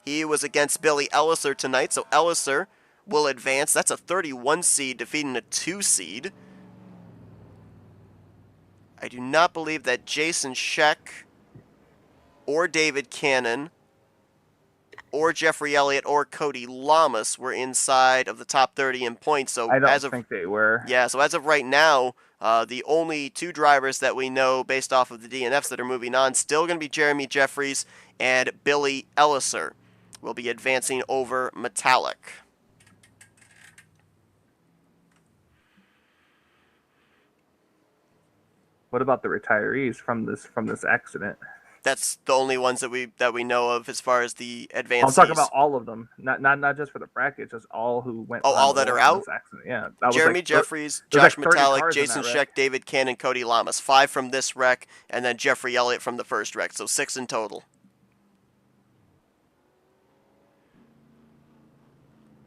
S1: he was against Billy Elliser tonight, so Elliser will advance. That's a 31 seed defeating a 2 seed. I do not believe that Jason Scheck or David Cannon or Jeffrey Elliott or Cody Lamas were inside of the top 30 in points. So
S3: I don't think they were.
S1: Yeah, so as of right now, the only 2 drivers that we know based off of the DNFs that are moving on, still going to be Jeremy Jeffries and Billy Elliser will be advancing over Metallic.
S3: What about the retirees from this accident?
S1: That's the only ones that we know of as far as the advancees.
S3: I'm talking about all of them, not just for the bracket, just all who went.
S1: Oh, all that are out.
S3: This accident. Yeah, that
S1: Jeremy Jeffries, Josh Metallic, Jason Scheck, David Cannon, Cody Lamas. 5 from this wreck, and then Jeffrey Elliott from the first wreck. So 6 in total.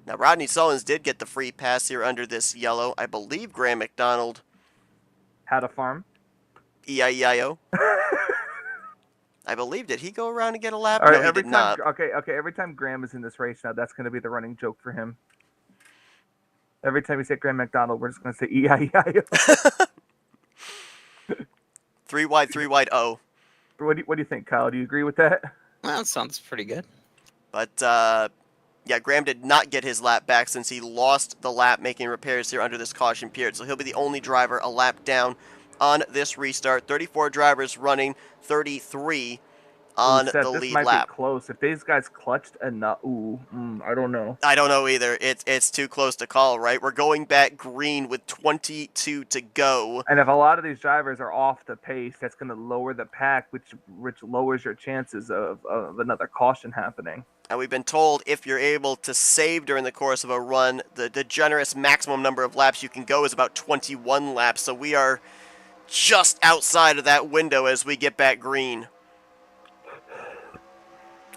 S1: Now, Rodney Sullins did get the free pass here under this yellow. I believe Graham McDonald,
S3: Had a farm.
S1: E-I-E-I-O. I believe, did he go around and get a lap?
S3: All right,
S1: No, he did not.
S3: Okay. Every time Graham is in this race now, that's going to be the running joke for him. Every time you say Graham McDonald, we're just going to say E-I-E-I-O.
S1: 3 wide, O.
S3: What do you think, Kyle? Do you agree with that?
S2: Well, that sounds pretty good.
S1: But, yeah, Graham did not get his lap back since he lost the lap making repairs here under this caution period. So he'll be the only driver a lap down on this restart. 34 drivers running, 33 on the lead
S3: this might
S1: lap.
S3: Be close. If these guys clutched enough, I don't know.
S1: I don't know either. It's too close to call, right? We're going back green with 22 to go.
S3: And if a lot of these drivers are off the pace, that's going to lower the pack, which lowers your chances of another caution happening.
S1: And we've been told if you're able to save during the course of a run, the generous maximum number of laps you can go is about 21 laps. So we are just outside of that window as we get back green.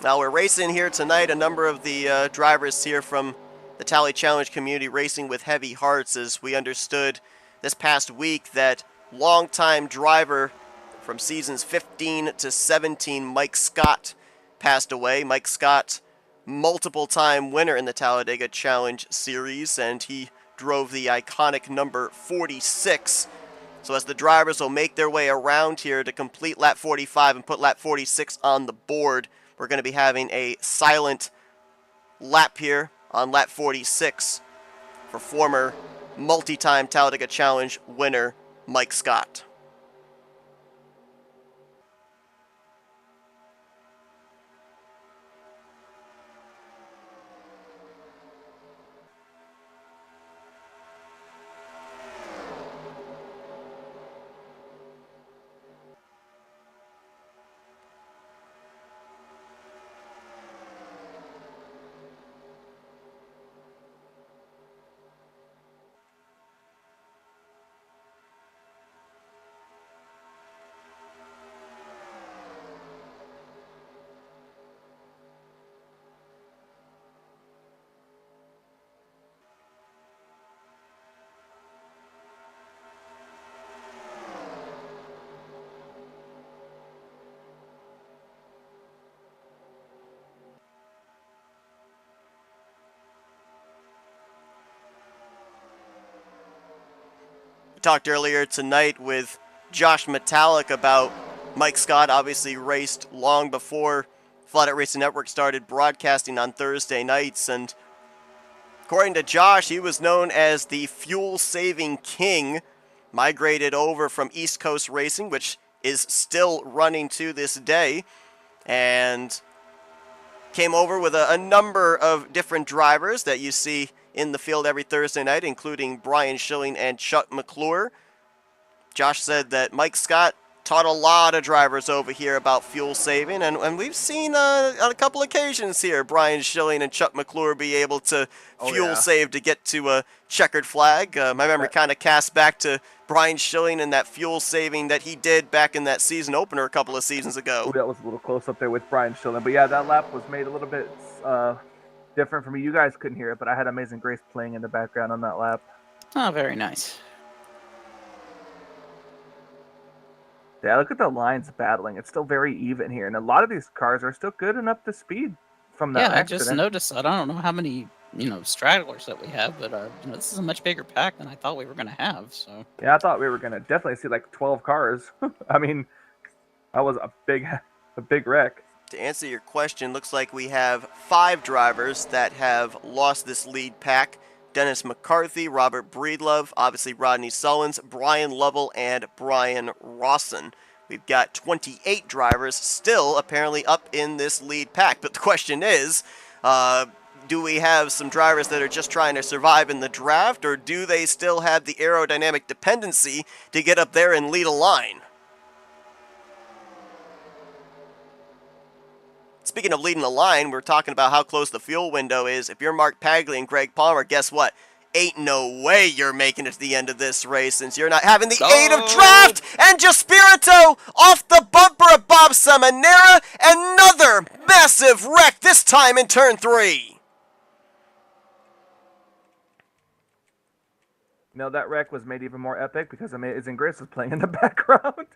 S1: Now we're racing here tonight. A number of the drivers here from the Tally Challenge community racing with heavy hearts, as we understood this past week that longtime driver from seasons 15 to 17, Mike Scott, passed away. Mike Scott, multiple-time winner in the Talladega Challenge Series, and he drove the iconic number 46. So as the drivers will make their way around here to complete lap 45 and put lap 46 on the board, we're going to be having a silent lap here on lap 46 for former multi-time Talladega Challenge winner Mike Scott. Talked earlier tonight with Josh Metallic about Mike Scott. Obviously raced long before Flatout Racing Network started broadcasting on Thursday nights, and according to Josh, he was known as the fuel-saving king, migrated over from East Coast Racing, which is still running to this day, and came over with a number of different drivers that you see in the field every Thursday night, including Brian Schilling and Chuck McClure. Josh said that Mike Scott taught a lot of drivers over here about fuel saving, and we've seen on a couple occasions here Brian Schilling and Chuck McClure be able to fuel save to get to a checkered flag. My memory kind of casts back to Brian Schilling and that fuel saving that he did back in that season opener a couple of seasons ago.
S3: Ooh, that was a little close up there with Brian Schilling. But yeah, that lap was made a little bit different for me. You guys couldn't hear it, but I had Amazing Grace playing in the background on that lap.
S2: Oh, very nice.
S3: Yeah, look at the lines battling. It's still very even here, and a lot of these cars are still good and up to speed from that accident.
S2: I just noticed that. I don't know how many stragglers that we have, but this is a much bigger pack than I thought we were going to have. So
S3: yeah, I thought we were going to definitely see like 12 cars. I mean, that was a big wreck.
S1: To answer your question, looks like we have 5 drivers that have lost this lead pack. Dennis McCarthy, Robert Breedlove, obviously Rodney Sullins, Brian Lovell, and Brian Rawson. We've got 28 drivers still apparently up in this lead pack. But the question is, do we have some drivers that are just trying to survive in the draft, or do they still have the aerodynamic dependency to get up there and lead a line? Speaking of leading the line, we're talking about how close the fuel window is. If you're Mark Pagley and Greg Palmer, guess what? Ain't no way you're making it to the end of this race since you're not having the aid of draft and Jaspirito off the bumper of Bob Seminara. Another massive wreck, this time in turn 3.
S3: That wreck was made even more epic because Amazing Grace was playing in the background.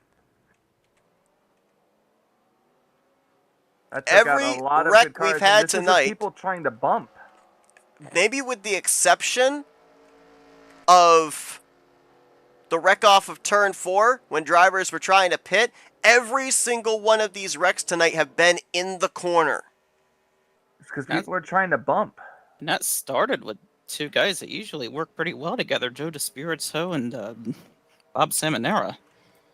S3: That took out a
S1: Every
S3: lot of good
S1: wreck we've
S3: cars, and
S1: had
S3: this is with
S1: tonight,
S3: people trying to bump.
S1: maybe with the exception of the wreck off of turn 4 when drivers were trying to pit, every single one of these wrecks tonight have been in the corner.
S3: It's because people are trying to bump.
S2: And that started with two guys that usually work pretty well together, Joe DeSpirito and Bob Samonera.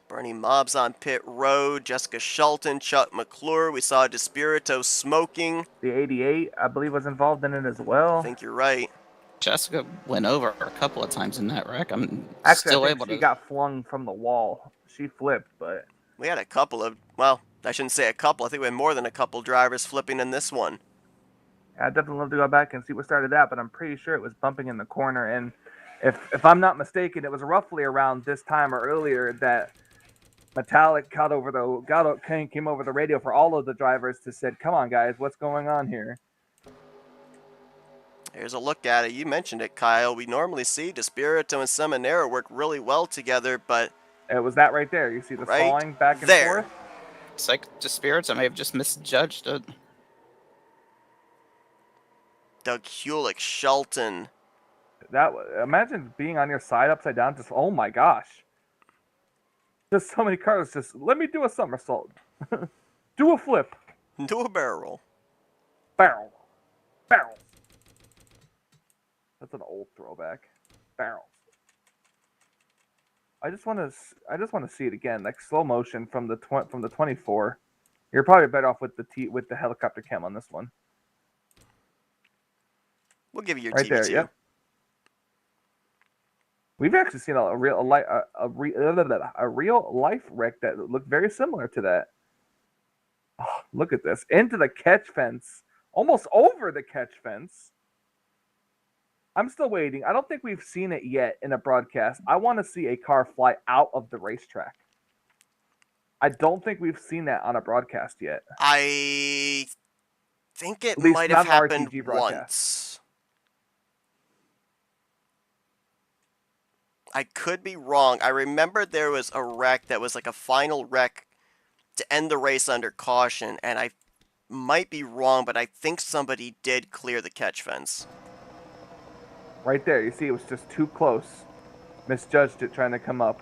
S1: Bernie Mobbs on pit road, Jessica Shelton, Chuck McClure. We saw DeSpirito smoking.
S3: The 88, I believe, was involved in it as well.
S1: I think you're right.
S2: Jessica went over a couple of times in that wreck. I'm
S3: Actually,
S2: still
S3: I think
S2: able
S3: she
S2: to.
S3: got flung from the wall. She flipped, but
S1: We had a couple of, well, I shouldn't say a couple. I think we had more than a couple drivers flipping in this one.
S3: I'd definitely love to go back and see what started that, but I'm pretty sure it was bumping in the corner. And if I'm not mistaken, it was roughly around this time or earlier that Metallic came over the radio for all of the drivers to said, "Come on, guys, what's going on here?"
S1: Here's a look at it. You mentioned it, Kyle. We normally see DeSpirito and Seminara work really well together, but
S3: It was that right there. You see the
S1: right
S3: sawing back and
S1: there.
S3: forth.
S2: It's like DeSpirito may have just misjudged it.
S1: Doug Hulick, Shelton.
S3: Imagine being on your side upside down. Just oh my gosh, just so many cars. Just let me do a somersault, do a flip,
S1: Do a barrel.
S3: barrel. That's an old throwback. Barrels. I just want to see it again, like slow motion from the 24. You're probably better off with the helicopter cam on this one.
S1: We'll give you your
S3: Right
S1: TV
S3: there,
S1: too.
S3: yep. We've actually seen a real life wreck that looked very similar to that. Oh, look at this. Into the catch fence. Almost over the catch fence. I'm still waiting. I don't think we've seen it yet in a broadcast. I want to see a car fly out of the racetrack. I don't think we've seen that on a broadcast yet.
S1: I think it
S3: At least
S1: might
S3: not
S1: have
S3: an
S1: happened
S3: RTG broadcast.
S1: once. I could be wrong. I remember there was a wreck that was like a final wreck to end the race under caution, and I might be wrong, but I think somebody did clear the catch fence.
S3: Right there, you see it was just too close. Misjudged it trying to come up.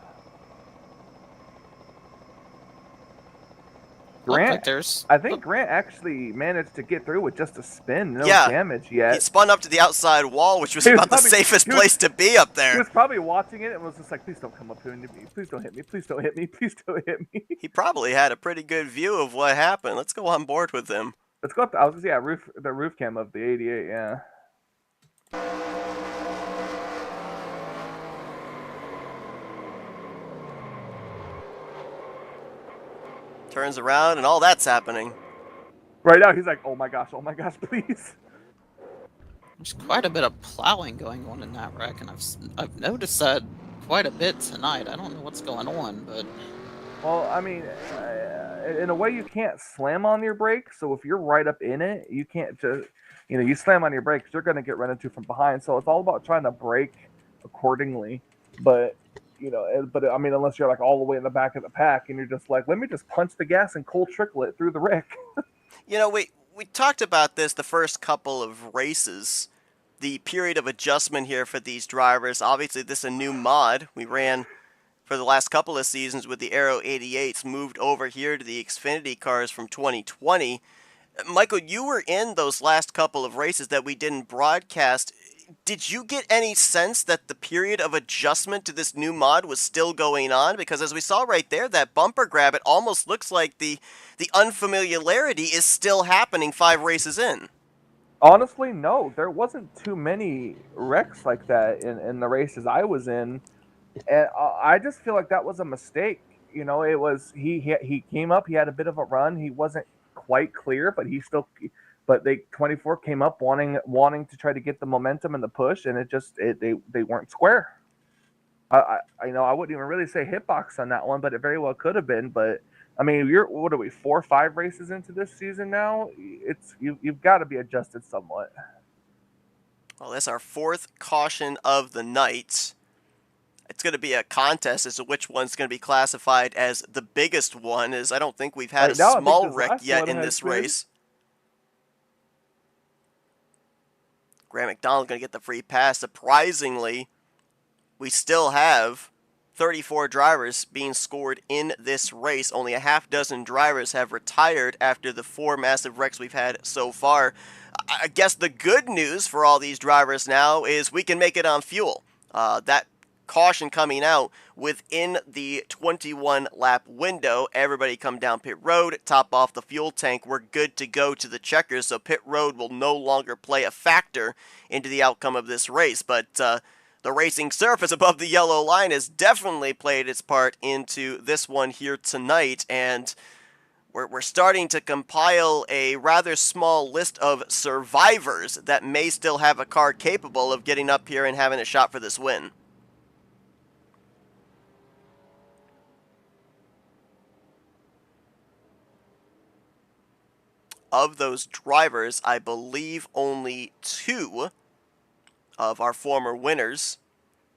S3: Grant, I think Grant actually managed to get through with just a spin. No damage yet.
S1: He spun up to the outside wall, which was about the safest place to be up there.
S3: He was probably watching it and was just like, please don't come up here and hit me. Please don't hit me. Please don't hit me. Please don't hit me.
S1: He probably had a pretty good view of what happened. Let's go on board with him.
S3: Let's go up. I was going to say, the roof cam of the 88, yeah.
S1: Turns around and all that's happening.
S3: Right now he's like, oh my gosh, please.
S2: There's quite a bit of plowing going on in that wreck, and I've noticed that quite a bit tonight. I don't know what's going on, but...
S3: Well, I mean, in a way you can't slam on your brakes, so if you're right up in it, you can't just, you slam on your brakes, you're going to get run into from behind, so it's all about trying to brake accordingly, but I mean, unless you're like all the way in the back of the pack and you're just like, let me just punch the gas and cold trickle it through the wreck.
S1: We talked about this the first couple of races, the period of adjustment here for these drivers. Obviously, this is a new mod. We ran for the last couple of seasons with the Aero 88s, moved over here to the Xfinity cars from 2020. Michael, you were in those last couple of races that we didn't broadcast. Did you get any sense that the period of adjustment to this new mod was still going on? Because as we saw right there, that bumper grab, it almost looks like the unfamiliarity is still happening 5 races in.
S3: Honestly, no. There wasn't too many wrecks like that in the races I was in. And I just feel like that was a mistake. It was, he came up, he had a bit of a run. He wasn't quite clear, but but 24 came up wanting to try to get the momentum and the push, and they weren't square. I wouldn't even really say hitbox on that one, but it very well could have been. But I mean, what are we, 4 or 5 races into this season now? You've got to be adjusted somewhat.
S1: Well, that's our 4th caution of the night. It's going to be a contest as to which one's going to be classified as the biggest one, as I don't think we've had
S3: Right
S1: a
S3: now, I think
S1: small
S3: this
S1: wreck
S3: last
S1: yet
S3: one
S1: in
S3: has
S1: this
S3: been.
S1: race. Graham McDonald going to get the free pass. Surprisingly, we still have 34 drivers being scored in this race. Only a half dozen drivers have retired after the 4 massive wrecks we've had so far. I guess the good news for all these drivers now is we can make it on fuel. That caution coming out within the 21 lap window. Everybody come down pit road, top off the fuel tank. We're good to go to the checkers, so pit road will no longer play a factor into the outcome of this race. But the racing surface above the yellow line has definitely played its part into this one here tonight, and we're starting to compile a rather small list of survivors that may still have a car capable of getting up here and having a shot for this win. Of those drivers, I believe only 2 of our former winners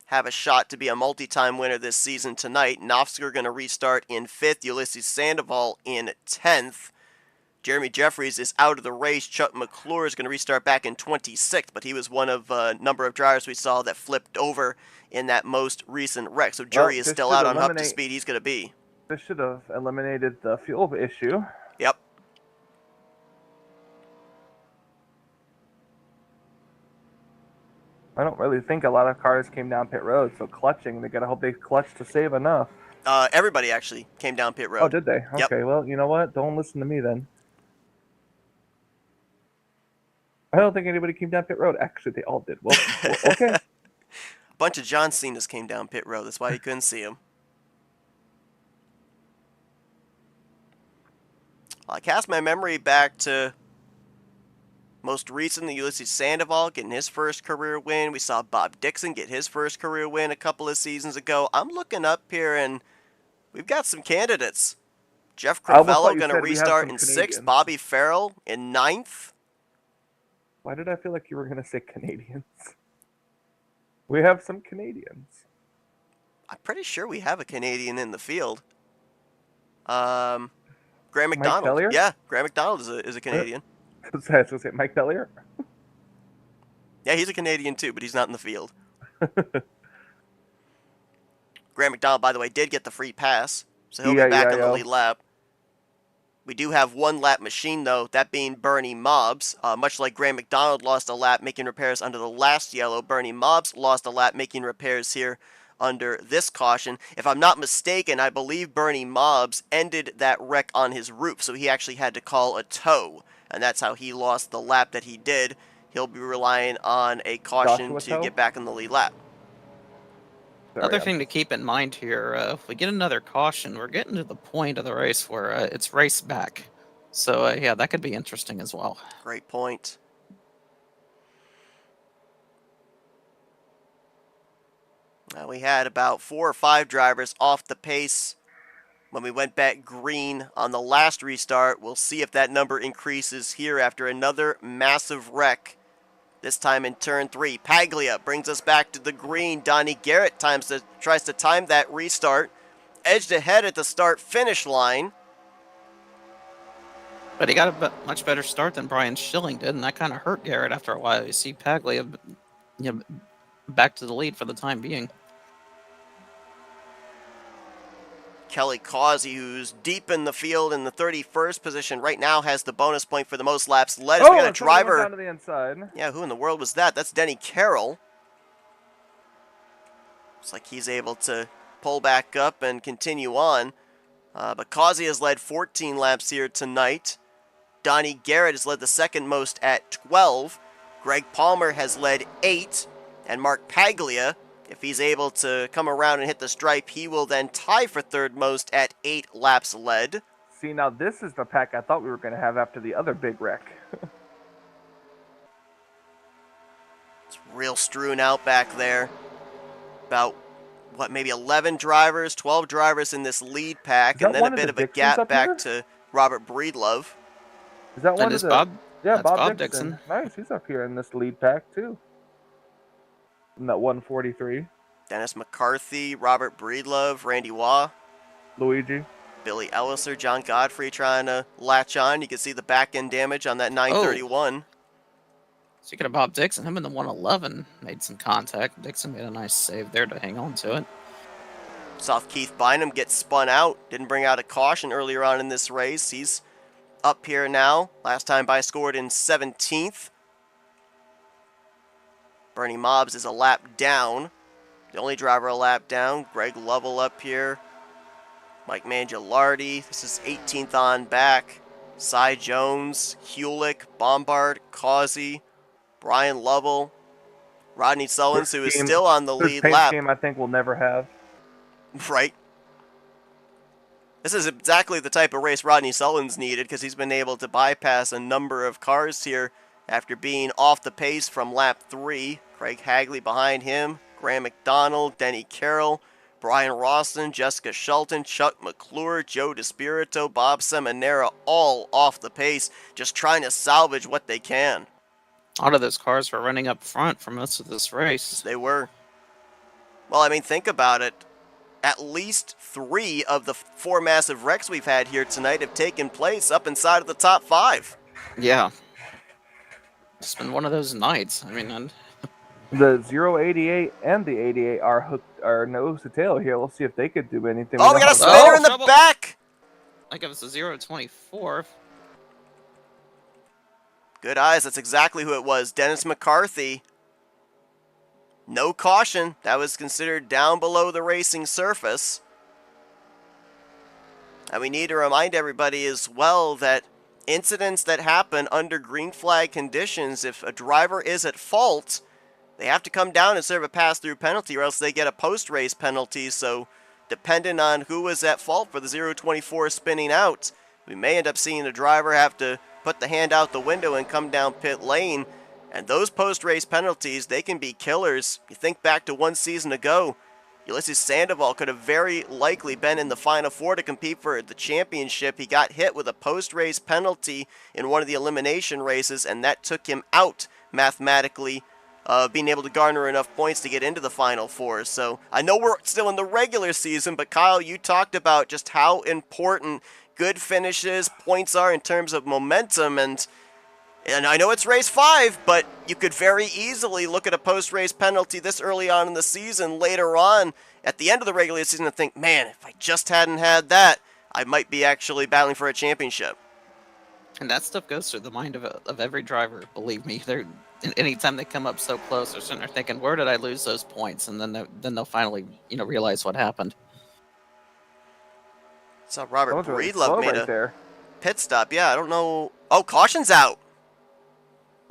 S1: have a shot to be a multi-time winner this season tonight. Nofsker going to restart in 5th, Ulysses Sandoval in 10th. Jeremy Jeffries is out of the race. Chuck McClure is going to restart back in 26th, but he was one of a number of drivers we saw that flipped over in that most recent wreck. So Jury is still out on how up to speed he's going to be.
S3: This should have eliminated the fuel issue.
S1: Yep.
S3: I don't really think a lot of cars came down pit road, so clutching, they gotta hope they clutch to save enough.
S1: Everybody actually came down pit road.
S3: Oh, did they?
S1: Yep.
S3: Okay, well, you know what? Don't listen to me then. I don't think anybody came down pit road. Actually, they all did. Well, okay.
S1: A bunch of John Cena's came down pit road. That's why you couldn't see him. I cast my memory back to most recently Ulysses Sandoval getting his first career win. We saw Bob Dixon get his first career win a couple of seasons ago. I'm looking up here, and we've got some candidates. Jeff Cravello going to restart in 6th. Bobby Farrell in 9th.
S3: Why did I feel like you were going to say Canadians? We have some Canadians.
S1: I'm pretty sure we have a Canadian in the field. Graham McDonald. Yeah, Graham McDonald is a Canadian.
S3: I was going to say Mike Bellier.
S1: Yeah, he's a Canadian too, but he's not in the field. Graham McDonald, by the way, did get the free pass, so he'll be back on the lead lap. We do have 1 lap machine, though, that being Bernie Mobbs. Much like Graham McDonald lost a lap making repairs under the last yellow, Bernie Mobbs lost a lap making repairs here under this caution. If I'm not mistaken, I believe Bernie Mobbs ended that wreck on his roof, so he actually had to call a tow, and that's how he lost the lap that he did. He'll be relying on a caution to get back in the lead lap.
S2: Another thing to keep in mind here, if we get another caution, we're getting to the point of the race where it's race back. So, yeah, that could be interesting as well.
S1: Great point. We had about 4 or 5 drivers off the pace when we went back green on the last restart. We'll see if that number increases here after another massive wreck. This time in turn 3. Paglia brings us back to the green. Donnie Garrett tries to time that restart. Edged ahead at the start-finish line.
S2: But he got a much better start than Brian Schilling did, and that kind of hurt Garrett after a while. You see Paglia back to the lead for the time being.
S1: Kelly Causey, who's deep in the field in the 31st position right now, has the bonus point for the most laps led. We got a driver
S3: down to the inside.
S1: Yeah, who in the world was that? That's Denny Carroll. Looks like he's able to pull back up and continue on. But Causey has led 14 laps here tonight. Donnie Garrett has led the second most at 12. Greg Palmer has led 8. And Mark Paglia, if he's able to come around and hit the stripe, he will then tie for third most at 8 laps led.
S3: See, now this is the pack I thought we were going to have after the other big wreck.
S1: It's real strewn out back there. About, what, maybe 11 drivers, 12 drivers in this lead pack, and then a bit of a gap back to Robert Breedlove.
S3: Is that one of the...
S2: Bob?
S3: Yeah,
S2: That's
S3: Bob Dixon. Nice, he's up here in this lead pack, too. In that 143.
S1: Dennis McCarthy, Robert Breedlove, Randy Waugh,
S3: Luigi.
S1: Billy Elliser, John Godfrey trying to latch on. You can see the back end damage on that
S2: Oh,
S1: 931.
S2: speaking of Bob Dixon, him in the 111 made some contact. Dixon made a nice save there to hang on to it.
S1: South Keith Bynum gets spun out. Didn't bring out a caution earlier on in this race. He's up here now. Last time by scored in 17th. Bernie Mobbs is a lap down. The only driver a lap down. Greg Lovell up here. Mike Mangialardi. This is 18th on back. Cy Jones, Hewlick, Bombard, Causey, Brian Lovell, Rodney Sullins, who is still on the lead lap.
S3: Game I think we'll never have.
S1: Right. This is exactly the type of race Rodney Sullins needed because he's been able to bypass a number of cars here after being off the pace from lap 3. Craig Hagley behind him, Graham McDonald, Denny Carroll, Brian Roston, Jessica Shelton, Chuck McClure, Joe DeSpirito, Bob Seminara, all off the pace, just trying to salvage what they can.
S2: A lot of those cars were running up front for most of this race.
S1: They were. Well, I mean, think about it. At least 3 of the 4 massive wrecks we've had here tonight have taken place up inside of the top 5.
S2: Yeah. It's been one of those nights. I mean,
S3: The 088 and the 88 are nose to tail here. We'll see if they could do anything.
S1: Oh, we got a spinner in the back!
S2: I think it was a 024.
S1: Good eyes, that's exactly who it was. Dennis McCarthy. No caution. That was considered down below the racing surface. And we need to remind everybody as well that incidents that happen under green flag conditions, if a driver is at fault, they have to come down and serve a pass-through penalty or else they get a post-race penalty. So depending on who was at fault for the 024 spinning out, we may end up seeing a driver have to put the hand out the window and come down pit lane. And those post-race penalties, they can be killers. You think back to one season ago, Ulysses Sandoval could have very likely been in the Final Four to compete for the championship. He got hit with a post-race penalty in one of the elimination races, and that took him out mathematically, being able to garner enough points to get into the Final Four. So I know we're still in the regular season, but Kyle, you talked about just how important good finishes, points are in terms of momentum, and I know it's race 5, but you could very easily look at a post-race penalty this early on in the season, later on at the end of the regular season, and think, man, if I just hadn't had that, I might be actually battling for a championship.
S2: And that stuff goes through the mind of every driver, believe me. Anytime they come up so close, they're sitting there thinking, where did I lose those points? And then they'll finally realize what happened.
S1: So Robert Breedlove made a pit stop. Yeah, I don't know. Oh, caution's out.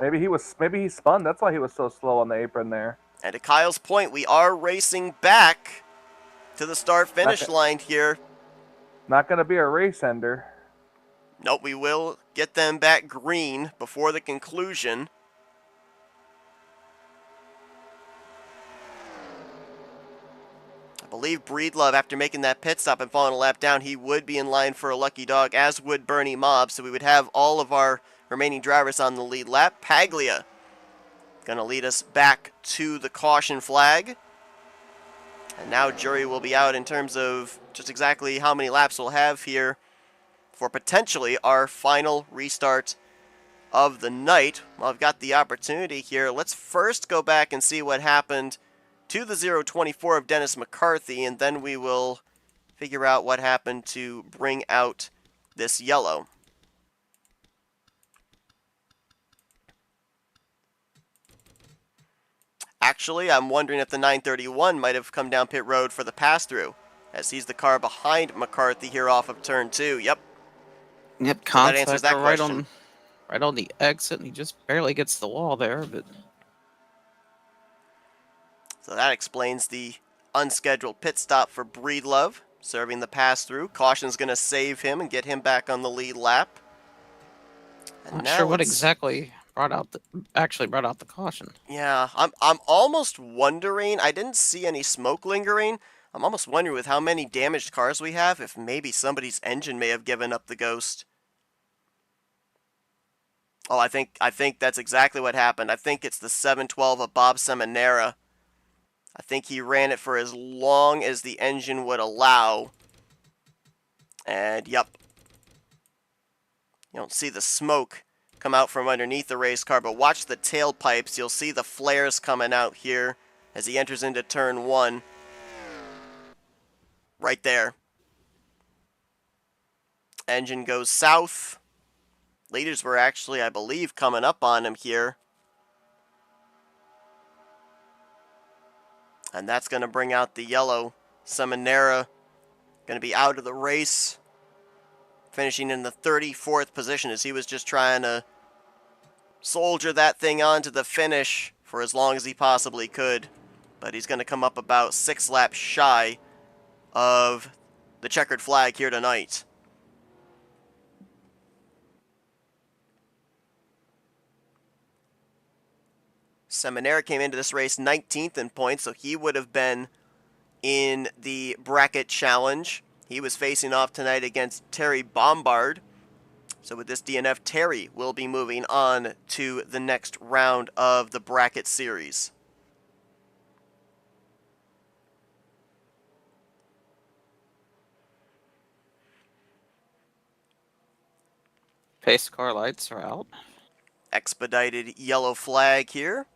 S3: Maybe he spun. That's why he was so slow on the apron there.
S1: And to Kyle's point, we are racing back to the start-finish line here.
S3: Not going to be a race ender.
S1: Nope, we will get them back green before the conclusion. I believe Breedlove, after making that pit stop and falling a lap down, he would be in line for a lucky dog, as would Bernie Mobb. So we would have all of our remaining drivers on the lead lap. Paglia going to lead us back to the caution flag. And now jury will be out in terms of just exactly how many laps we'll have here for potentially our final restart of the night. Well, I've got the opportunity here. Let's first go back and see what happened to the 024 of Dennis McCarthy, and then we will figure out what happened to bring out this yellow. Actually, I'm wondering if the 931 might have come down pit road for the pass-through, as he's the car behind McCarthy here off of turn 2. Yep.
S2: Yep,
S1: so that answers that question.
S2: Right on the exit, and he just barely gets the wall there, but...
S1: So that explains the unscheduled pit stop for Breedlove, serving the pass-through. Caution's going to save him and get him back on the lead lap.
S2: I'm not sure what exactly actually brought out the caution.
S1: Yeah, I'm almost wondering, I didn't see any smoke lingering. I'm almost wondering with how many damaged cars we have, if maybe somebody's engine may have given up the ghost. Oh, I think that's exactly what happened. I think it's the 712 of Bob Seminara. I think he ran it for as long as the engine would allow. And yep, you don't see the smoke come out from underneath the race car, but watch the tailpipes. You'll see the flares coming out here as he enters into turn 1. Right there. Engine goes south. Leaders were actually, I believe, coming up on him here. And that's going to bring out the yellow. Seminara going to be out of the race, finishing in the 34th position as he was just trying to soldier that thing on to the finish for as long as he possibly could. But he's going to come up about 6 laps shy of the checkered flag here tonight. Seminara came into this race 19th in points, so he would have been in the bracket challenge. He was facing off tonight against Terry Bombard. So with this DNF, Terry will be moving on to the next round of the bracket series.
S2: Pace car lights are out.
S1: Expedited yellow flag here.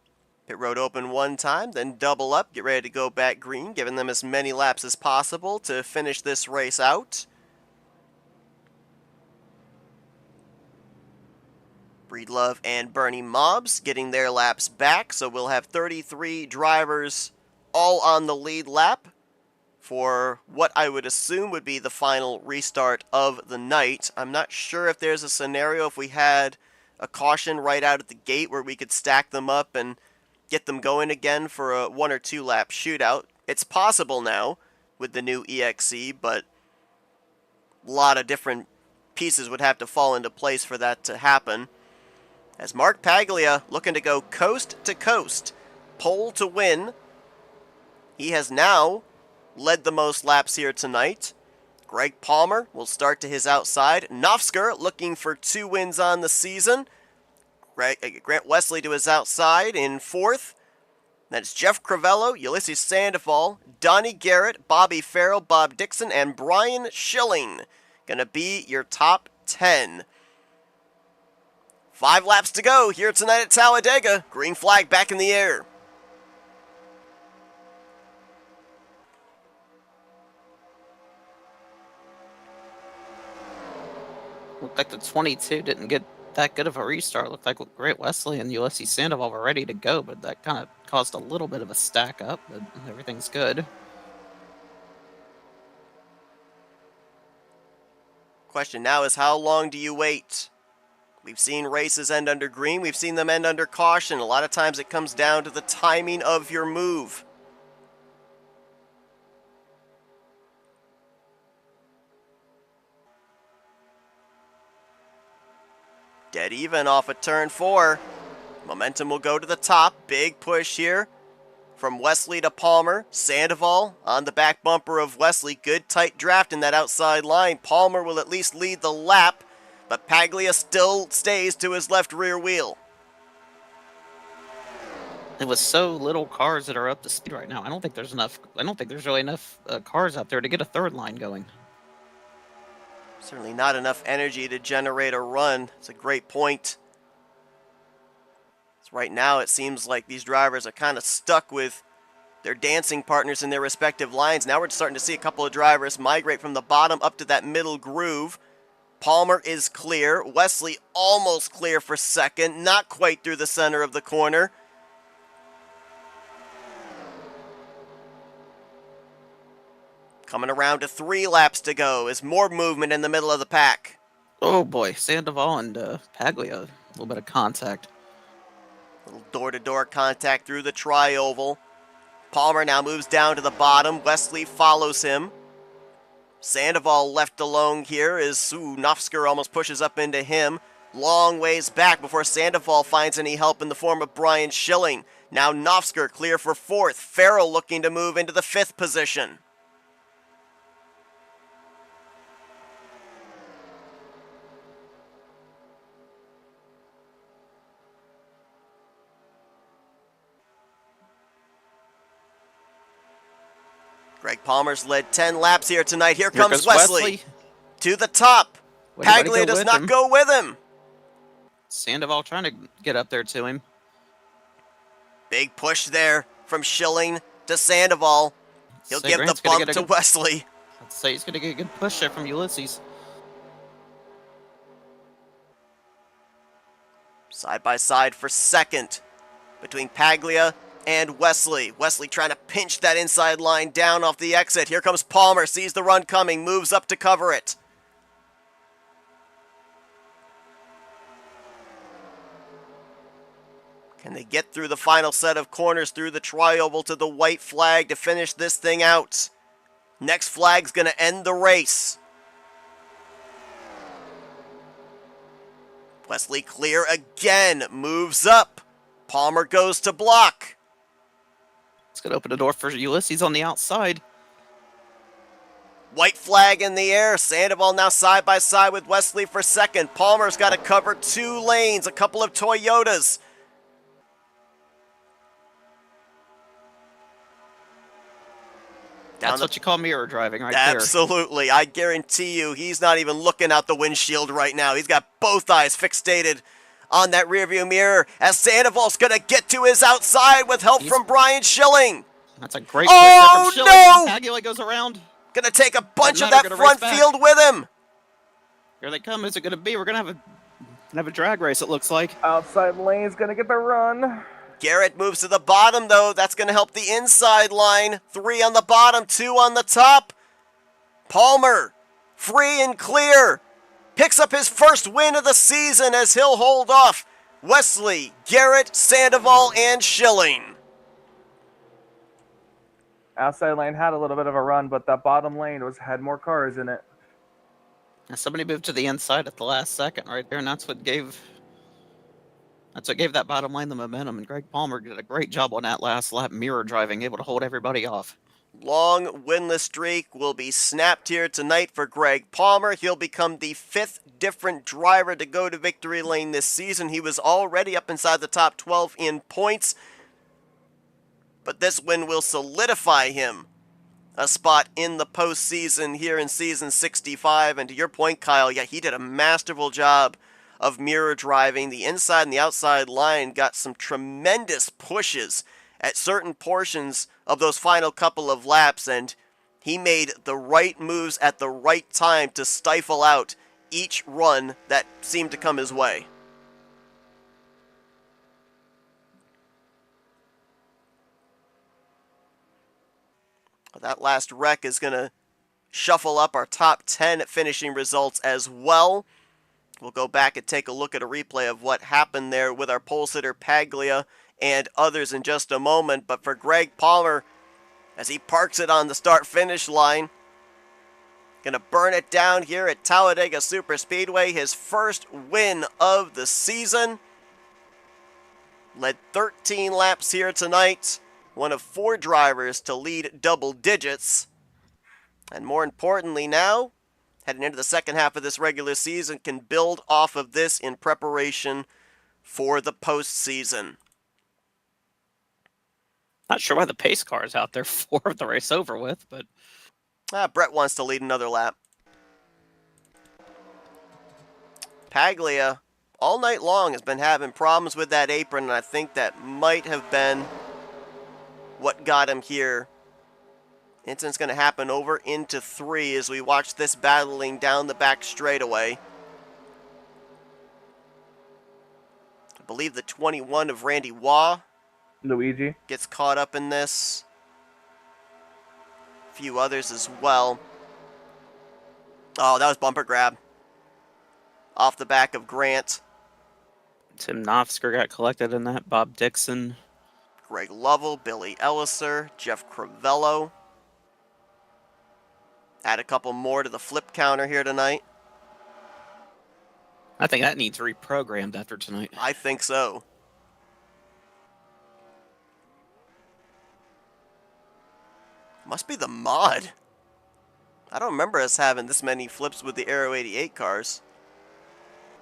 S1: Pit road open one time, then double up, get ready to go back green, giving them as many laps as possible to finish this race out. Breedlove and Bernie Mobbs getting their laps back, so we'll have 33 drivers all on the lead lap for what I would assume would be the final restart of the night. I'm not sure if there's a scenario if we had a caution right out at the gate where we could stack them up and get them going again for a 1 or 2 lap shootout. It's possible now with the new EXE, but a lot of different pieces would have to fall into place for that to happen. As Mark Paglia looking to go coast to coast, pole to win. He has now led the most laps here tonight. Greg Palmer will start to his outside. Nofsker looking for 2 wins on the season. Grant Wesley to his outside in 4th. That's Jeff Crivello, Ulysses Sandoval, Donnie Garrett, Bobby Farrell, Bob Dixon, and Brian Schilling. Gonna be your top 10. 5 laps to go here tonight at Talladega. Green flag back in the air.
S2: Looked like the 22 didn't get that good of a restart. Looked like Grant Wesley and Ulysses Sandoval were ready to go, but that kind of caused a little bit of a stack up, but everything's good.
S1: Question now is, how long do you wait? We've seen races end under green. We've seen them end under caution. A lot of times it comes down to the timing of your move. Dead even off of turn 4. Momentum will go to the top. Big push here from Wesley to Palmer. Sandoval on the back bumper of Wesley. Good tight draft in that outside line. Palmer will at least lead the lap, but Paglia still stays to his left rear wheel.
S2: It was so little cars that are up to speed right now. I don't think there's really enough cars out there to get a third line going.
S1: Certainly not enough energy to generate a run. It's a great point. So right now it seems like these drivers are kind of stuck with their dancing partners in their respective lines. Now we're starting to see a couple of drivers migrate from the bottom up to that middle groove. Palmer is clear. Wesley almost clear for second. Not quite through the center of the corner. Coming around to 3 laps to go is more movement in the middle of the pack.
S2: Oh boy, Sandoval and Paglia, a little bit of contact.
S1: Little door-to-door contact through the tri-oval. Palmer now moves down to the bottom. Wesley follows him. Sandoval left alone here as Nofsker almost pushes up into him. Long ways back before Sandoval finds any help in the form of Brian Schilling. Now Nofsker clear for 4th. Farrell looking to move into the 5th position. Greg Palmer's led 10 laps here tonight. Here
S2: Here
S1: comes
S2: goes
S1: Wesley to the top.
S2: Anybody
S1: Paglia
S2: go
S1: does
S2: with
S1: not
S2: him?
S1: go with him.
S2: Sandoval trying to get up there to him.
S1: Big push there from Schilling to Sandoval. He'll give the bump to Wesley.
S2: Let's say he's going to get a good push there from Ulysses.
S1: Side by side for second between Paglia and Wesley. Wesley trying to pinch that inside line down off the exit. Here comes Palmer, sees the run coming, moves up to cover it. Can they get through the final set of corners through the trioval to the white flag to finish this thing out? Next flag's going to end the race. Wesley clear again, moves up. Palmer goes to block.
S2: It's going to open the door for Ulysses on the outside.
S1: White flag in the air. Sandoval now side by side with Wesley for second. Palmer's got to cover 2 lanes, a couple of Toyotas.
S2: That's what you call mirror driving right there.
S1: Absolutely. I guarantee you he's not even looking out the windshield right now. He's got both eyes fixated on that rearview mirror as Sandoval's going to get to his outside with help from Brian Schilling.
S2: That's a great push there from Schilling.
S1: No!
S2: Paglia goes around.
S1: Going to take a bunch of that front field with him.
S2: Here they come. Is it going to be? We're going to have a drag race, it looks like.
S3: Outside lane's going to get the run.
S1: Garrett moves to the bottom, though. That's going to help the inside line. 3 on the bottom, 2 on the top. Palmer, free and clear. Picks up his first win of the season as he'll hold off Wesley, Garrett, Sandoval, and Schilling.
S3: Outside lane had a little bit of a run, but that bottom lane had more cars in it.
S2: Now somebody moved to the inside at the last second right there, and that's what gave that bottom lane the momentum. And Greg Palmer did a great job on that last lap, mirror driving, able to hold everybody off.
S1: Long winless streak will be snapped here tonight for Greg Palmer. He'll become the 5th different driver to go to victory lane this season. He was already up inside the top 12 in points, but this win will solidify him a spot in the postseason here in season 65. And to your point, Kyle, yeah, he did a masterful job of mirror driving. The inside and the outside line got some tremendous pushes at certain portions of those final couple of laps, and he made the right moves at the right time to stifle out each run that seemed to come his way. That last wreck is going to shuffle up our top 10 finishing results as well. We'll go back and take a look at a replay of what happened there with our pole sitter Paglia and others in just a moment. But for Greg Palmer, as he parks it on the start-finish line, going to burn it down here at Talladega Superspeedway, his first win of the season. Led 13 laps here tonight, one of 4 drivers to lead double digits. And more importantly now, heading into the second half of this regular season, can build off of this in preparation for the postseason.
S2: Not sure why the pace car is out there for the race over with, but...
S1: Brett wants to lead another lap. Paglia, all night long, has been having problems with that apron, and I think that might have been what got him here. Incident's going to happen over into 3 as we watch this battling down the back straightaway. I believe the 21 of Randy Waugh,
S3: Luigi,
S1: gets caught up in this. A few others as well. Oh, that was bumper grab. Off the back of Grant.
S2: Tim Knopfsker got collected in that. Bob Dixon.
S1: Greg Lovell, Billy Elliser, Jeff Crivello. Add a couple more to the flip counter here tonight.
S2: I think that needs reprogrammed after tonight.
S1: I think so. Must be the mod. I don't remember us having this many flips with the Aero 88 cars.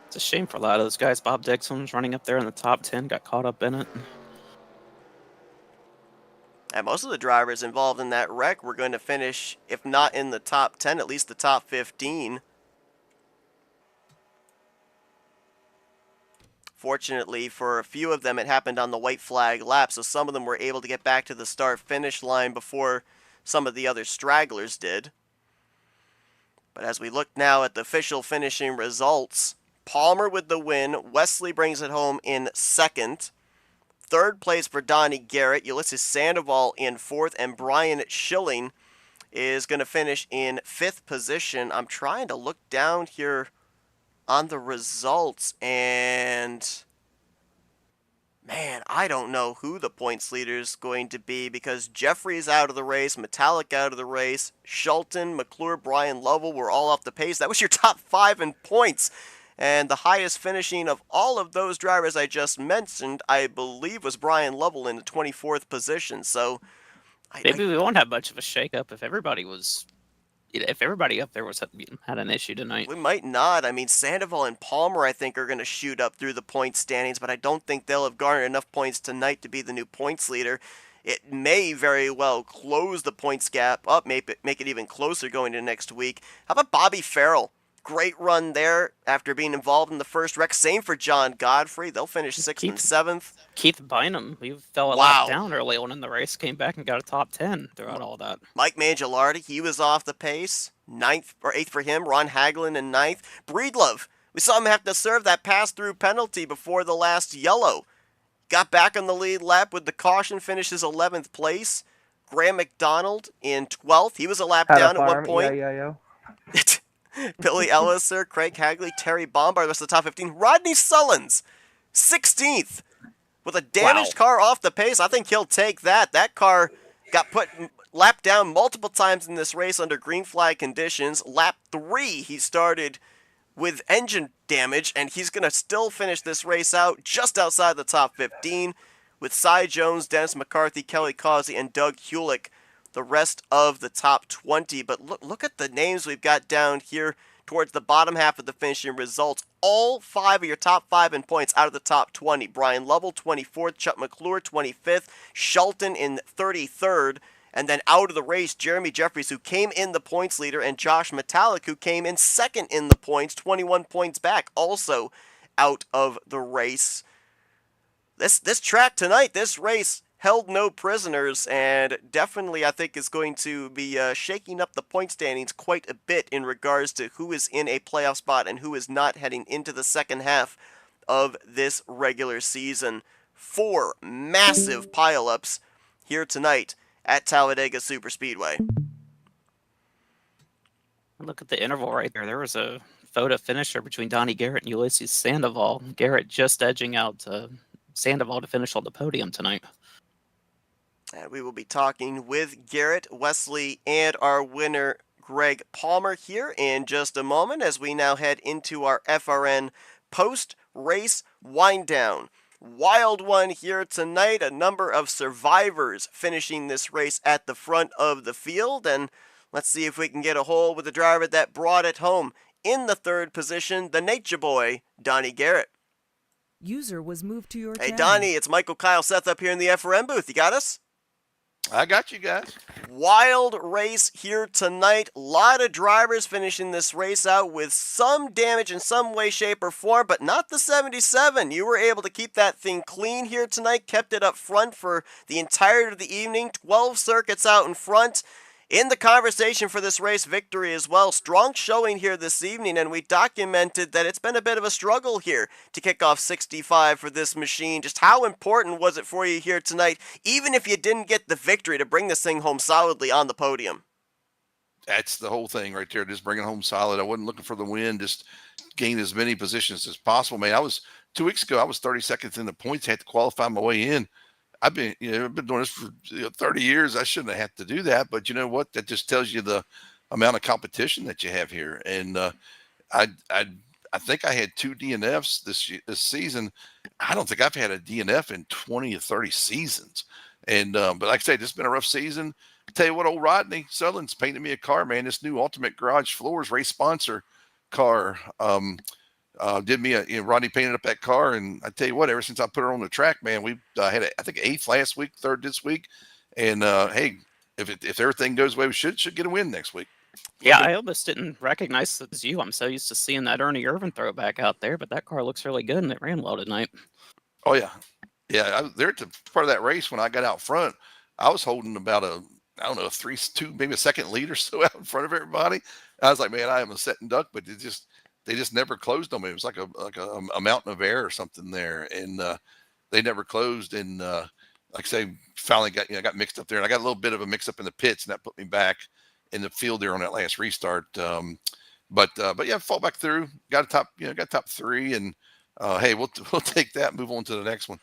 S2: It's a shame for a lot of those guys. Bob Dixon was running up there in the top 10, got caught up in it.
S1: And most of the drivers involved in that wreck were going to finish, if not in the top 10, at least the top 15. Fortunately for a few of them, it happened on the white flag lap, so some of them were able to get back to the start-finish line before some of the other stragglers did. But as we look now at the official finishing results, Palmer with the win, Wesley brings it home in second. Third place for Donnie Garrett, Ulysses Sandoval in fourth, and Brian Schilling is going to finish in fifth position. I'm trying to look down here on the results, and man, I don't know who the points leader is going to be because Jeffrey's out of the race, Metallic out of the race, Shelton, McClure, Brian Lovell were all off the pace. That was your top 5 in points. And the highest finishing of all of those drivers I just mentioned, I believe, was Brian Lovell in the 24th position. So
S2: maybe we won't have much of a shakeup if everybody up there had an issue tonight.
S1: We might not. I mean, Sandoval and Palmer, I think, are going to shoot up through the points standings, but I don't think they'll have garnered enough points tonight to be the new points leader. It may very well close the points gap up, make it even closer going into next week. How about Bobby Farrell? Great run there after being involved in the first wreck. Same for John Godfrey. They'll finish 6th and 7th.
S2: Keith Bynum, he fell a lap down early on in the race, came back and got a top 10 throughout all that.
S1: Mike Mangialardi, he was off the pace. 9th or 8th for him. Ron Hagelin in 9th. Breedlove, we saw him have to serve that pass-through penalty before the last yellow. Got back on the lead lap with the caution, finishes 11th place. Graham McDonald in 12th. He was a lap down at one point.
S3: Yeah.
S1: Billy Elliser, Craig Hagley, Terry Bombard, the rest of the top 15. Rodney Sullins, 16th, with a damaged car off the pace. I think he'll take that. That car got lapped down multiple times in this race under green flag conditions. Lap 3, he started with engine damage, and he's going to still finish this race out just outside the top 15 with Cy Jones, Dennis McCarthy, Kelly Causey, and Doug Hulick, the rest of the top 20. But look at the names we've got down here towards the bottom half of the finishing results. All 5 of your top 5 in points out of the top 20. Brian Lovell, 24th. Chuck McClure, 25th. Shelton in 33rd. And then out of the race, Jeremy Jeffries, who came in the points leader, and Josh Metallic, who came in second in the points, 21 points back, also out of the race. This track tonight, this race, held no prisoners, and definitely I think is going to be shaking up the point standings quite a bit in regards to who is in a playoff spot and who is not heading into the second half of this regular season. 4 massive pileups here tonight at Talladega Superspeedway.
S2: Look at the interval right there. There was a photo finisher between Donnie Garrett and Ulysses Sandoval. Garrett just edging out Sandoval to finish on the podium tonight.
S1: And we will be talking with Garrett, Wesley, and our winner, Greg Palmer, here in just a moment as we now head into our FRN post-race wind-down. Wild one here tonight. A number of survivors finishing this race at the front of the field. And let's see if we can get a hold with the driver that brought it home. In the 3rd position, the Nature Boy, Donnie Garrett.
S4: User was moved to your
S1: Hey,
S4: channel.
S1: Donnie, it's Michael Kyle Seth up here in the FRN booth. You got us?
S5: I got you guys.
S1: Wild race here tonight. A lot of drivers finishing this race out with some damage in some way, shape, or form, but not the 77. You were able to keep that thing clean here tonight, kept it up front for the entirety of the evening. 12 circuits out in front. In the conversation for this race victory as well. Strong showing here this evening, and we documented that it's been a bit of a struggle here to kick off 65 for this machine. Just how important was it for you here tonight, even if you didn't get the victory, to bring this thing home solidly on the podium?
S5: That's the whole thing right there. Just bringing home solid. I wasn't looking for the win. Just gain as many positions as possible. Man, 2 weeks ago, I was 32nd in the points. I had to qualify my way in. I've been doing this for 30 years. I shouldn't have had to do that, but you know what? That just tells you the amount of competition that you have here. And I think I had 2 DNFs this season. I don't think I've had a DNF in 20 or 30 seasons. And but like I say, this has been a rough season. I tell you what, old Rodney Sutherland's painted me a car, man. This new Ultimate Garage Floors race sponsor car. Rodney painted up that car, and I tell you what, ever since I put her on the track, man, we've had I think 8th last week, 3rd this week, And hey, if everything goes the way we should get a win next week.
S2: Yeah, I almost didn't recognize it as you. I'm so used to seeing that Ernie Irvin throw back out there, but that car looks really good and it ran well tonight.
S5: Oh yeah, yeah. I was there at the part of that race when I got out front. I was holding about I don't know, a 3-2, maybe a second lead or so out in front of everybody. I was like, man, I am a setting duck, but they just never closed on me. It was like a mountain of air or something there, and they never closed. And like I say, finally got mixed up there, and I got a little bit of a mix up in the pits, and that put me back in the field there on that last restart. But yeah, fall back through, got top 3, and hey, we'll take that, move on to the next one.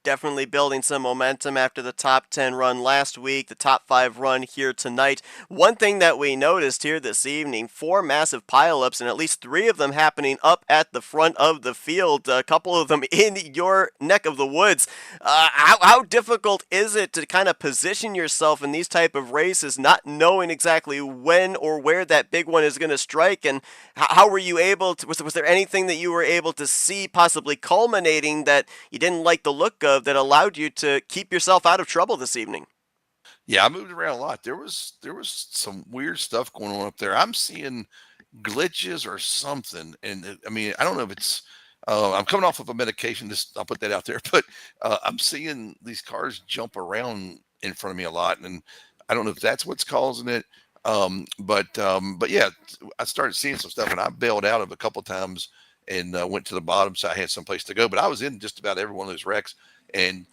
S1: Definitely building some momentum after the top 10 run last week, the top 5 run here tonight. One thing that we noticed here this evening, 4 massive pileups, and at least 3 of them happening up at the front of the field, a couple of them in your neck of the woods. How difficult is it to kind of position yourself in these type of races, not knowing exactly when or where that big one is going to strike, and how were you able to, was there anything that you were able to see possibly culminating that you didn't like the look of that allowed you to keep yourself out of trouble this evening?
S5: Yeah, I moved around a lot. There was some weird stuff going on up there. I'm seeing glitches or something, and I mean, I don't know if it's. I'm coming off of a medication. Just I'll put that out there, but I'm seeing these cars jump around in front of me a lot, and I don't know if that's what's causing it. But yeah, I started seeing some stuff, and I bailed out of a couple times and went to the bottom, so I had some place to go. But I was in just about every one of those wrecks, and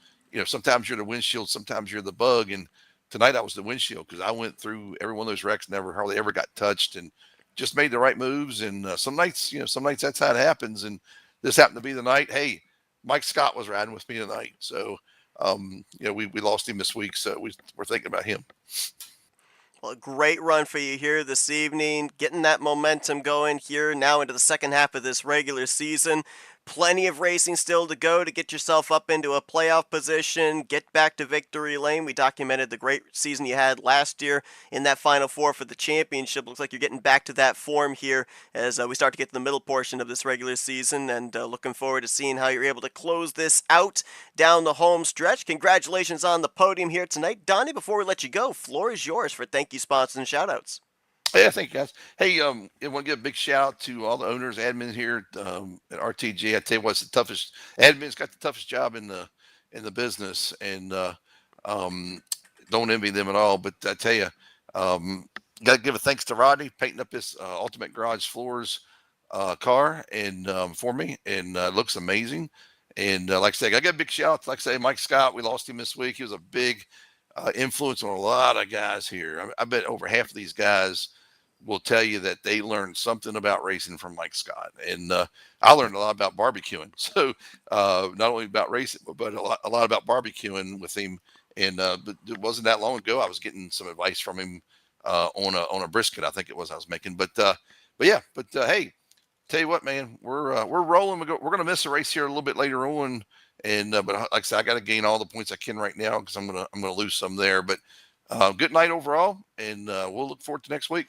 S5: sometimes you're the windshield, sometimes you're the bug, and tonight I was the windshield because I went through every one of those wrecks, never hardly ever got touched, and just made the right moves. And some nights that's how it happens. And this happened to be the night. Hey, Mike Scott was riding with me tonight, so we lost him this week, so we're thinking about him.
S1: Well, a great run for you here this evening, getting that momentum going here now into the second half of this regular season. Plenty of racing still to go to get yourself up into a playoff position, get back to victory lane. We documented the great season you had last year in that Final Four for the championship. Looks like you're getting back to that form here as we start to get to the middle portion of this regular season, and looking forward to seeing how you're able to close this out down the home stretch. Congratulations on the podium here tonight. Donnie, before we let you go, floor is yours for thank you, sponsors, and shout-outs.
S5: Yeah, thank you guys. Hey, I want to give a big shout out to all the owners, admin here at RTG. I tell you what's the toughest. Admin's got the toughest job in the business, and don't envy them at all. But I tell you, got to give a thanks to Rodney painting up this Ultimate Garage Floors car and for me, and looks amazing. And like I say, I got a big shout out. Like I say, Mike Scott, we lost him this week. He was a big influence on a lot of guys here. I bet over half of these guys will tell you that they learned something about racing from Mike Scott. And I learned a lot about barbecuing. So not only about racing, but a lot about barbecuing with him. And but it wasn't that long ago. I was getting some advice from him on a brisket, I think it was I was making. But hey, tell you what, man, we're rolling. We're going to miss a race here a little bit later on. And but like I said, I got to gain all the points I can right now because I'm gonna lose some there. But good night overall, and we'll look forward to next week.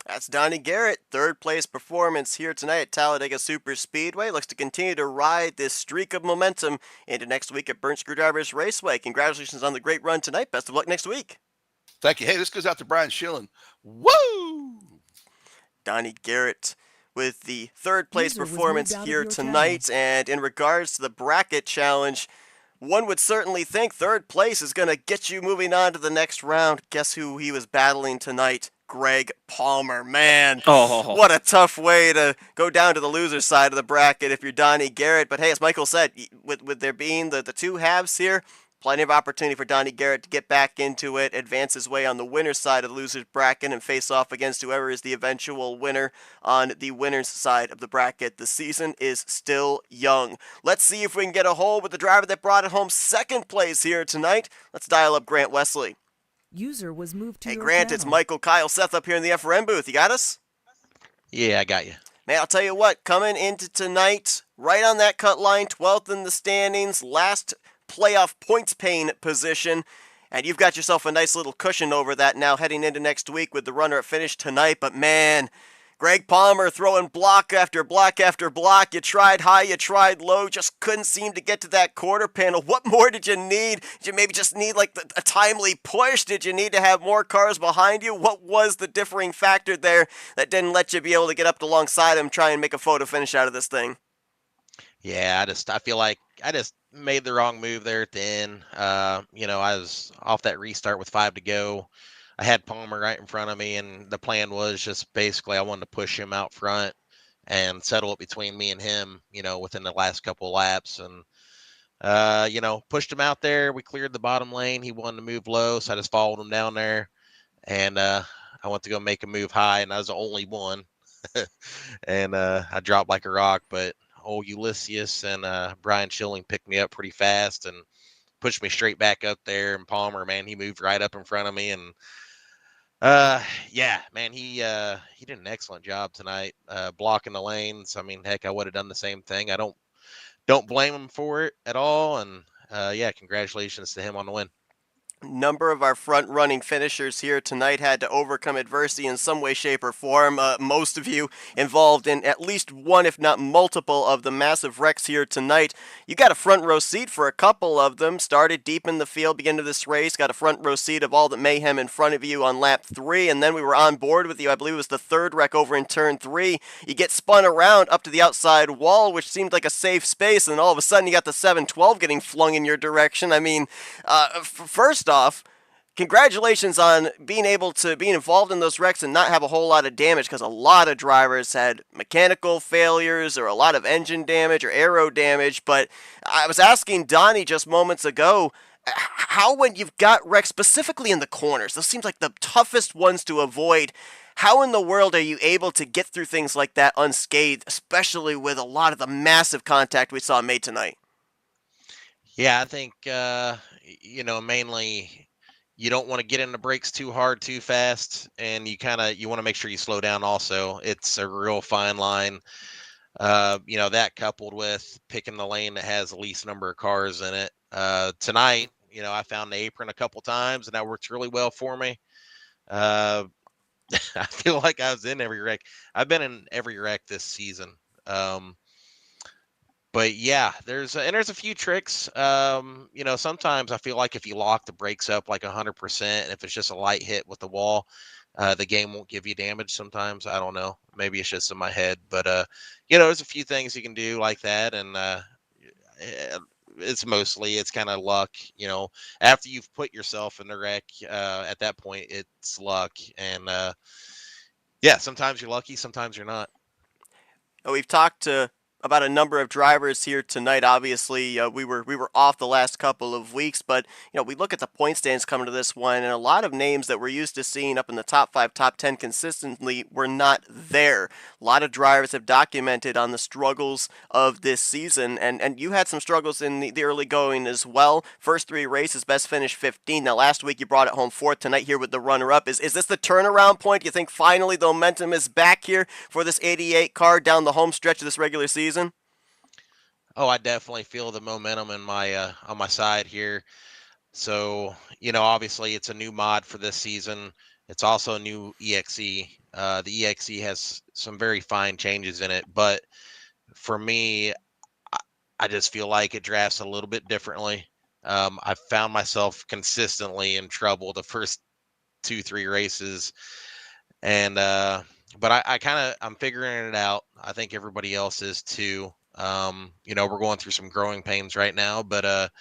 S1: That's Donnie Garrett, third place performance here tonight at Talladega Super Speedway. Looks to continue to ride this streak of momentum into next week at Burnt Screwdrivers Raceway. Congratulations on the great run tonight. Best of luck next week.
S5: Thank you. Hey, this goes out to Brian Schilling. Woo!
S1: Donnie Garrett with the third place performance here tonight. And in regards to the bracket challenge, one would certainly think third place is going to get you moving on to the next round. Guess who he was battling tonight? Greg Palmer. Man, what a tough way to go down to the loser side of the bracket if you're Donnie Garrett. But hey, as Michael said, with there being the two halves here, plenty of opportunity for Donnie Garrett to get back into it, advance his way on the winner's side of the loser's bracket, and face off against whoever is the eventual winner on the winner's side of the bracket. The season is still young. Let's see if we can get a hold with the driver that brought it home second place here tonight. Let's dial up Grant Wesley.
S4: User was moved to
S1: Hey,
S4: your
S1: Grant,
S4: channel.
S1: it's Michael, Kyle, Seth up here in the FRM booth. You got us?
S6: Yeah, I got you.
S1: Man, I'll tell you what, coming into tonight, right on that cut line, 12th in the standings, last playoff points paying position, and you've got yourself a nice little cushion over that now heading into next week with the runner at finish tonight. But man, Greg Palmer throwing block after block after block. You tried high, you tried low, just couldn't seem to get to that quarter panel. What more did you need? Did you maybe just need like a timely push? Did you need to have more cars behind you? What was the differing factor there that didn't let you be able to get up alongside him, try and make a photo finish out of this thing?
S6: Yeah, I feel like I just made the wrong move there at the end. I was off that restart with 5 to go. I had Palmer right in front of me, and the plan was just basically I wanted to push him out front and settle it between me and him, within the last couple of laps. And, pushed him out there. We cleared the bottom lane. He wanted to move low, so I just followed him down there. And I went to go make a move high, and I was the only one. And I dropped like a rock, but old Ulysses and Brian Schilling picked me up pretty fast and pushed me straight back up there. And Palmer, man, he moved right up in front of me. And yeah, man, he did an excellent job tonight blocking the lanes. I mean, heck, I would have done the same thing. I don't blame him for it at all. And yeah, congratulations to him on the win.
S1: Number of our front-running finishers here tonight had to overcome adversity in some way, shape, or form. Most of you involved in at least one, if not multiple, of the massive wrecks here tonight. You got a front row seat for a couple of them. Started deep in the field, beginning of this race. Got a front row seat of all the mayhem in front of you on lap 3, and then we were on board with you. I believe it was the third wreck over in turn 3. You get spun around up to the outside wall, which seemed like a safe space, and all of a sudden you got the 712 getting flung in your direction. I mean, first off, congratulations on being involved in those wrecks and not have a whole lot of damage, because a lot of drivers had mechanical failures or a lot of engine damage or aero damage. But I was asking Donnie just moments ago, how, when you've got wrecks specifically in the corners, those seems like the toughest ones to avoid, how in the world are you able to get through things like that unscathed, especially with a lot of the massive contact we saw made tonight?
S6: Yeah, I think, mainly you don't want to get in the brakes too hard, too fast, and you want to make sure you slow down also. It's a real fine line. That coupled with picking the lane that has the least number of cars in it. Tonight, I found the apron a couple times, and that worked really well for me. Uh, I feel like I was in every wreck. I've been in every wreck this season. But yeah, there's a few tricks. Sometimes I feel like if you lock the brakes up like 100%, and if it's just a light hit with the wall, the game won't give you damage. Sometimes I don't know. Maybe it's just in my head, but there's a few things you can do like that, and it's kind of luck. After you've put yourself in the wreck, at that point it's luck, and yeah, sometimes you're lucky, sometimes you're not.
S1: We've talked about a number of drivers here tonight. Obviously, we were off the last couple of weeks, but we look at the point stands coming to this one, and a lot of names that we're used to seeing up in the top 5, top 10 consistently were not there. A lot of drivers have documented on the struggles of this season, and you had some struggles in the early going as well. First 3 races, best finish 15. Now, last week you brought it home 4th. Tonight here with the runner-up. Is this the turnaround point? Do you think finally the momentum is back here for this 88 car down the home stretch of this regular season?
S6: Oh, I definitely feel the momentum in my on my side here. So, obviously it's a new mod for this season. It's also a new EXE. The EXE has some very fine changes in it, but for me, I just feel like it drafts a little bit differently. I found myself consistently in trouble the first 2-3 races, and but I'm figuring it out. I think everybody else is too. We're going through some growing pains right now, but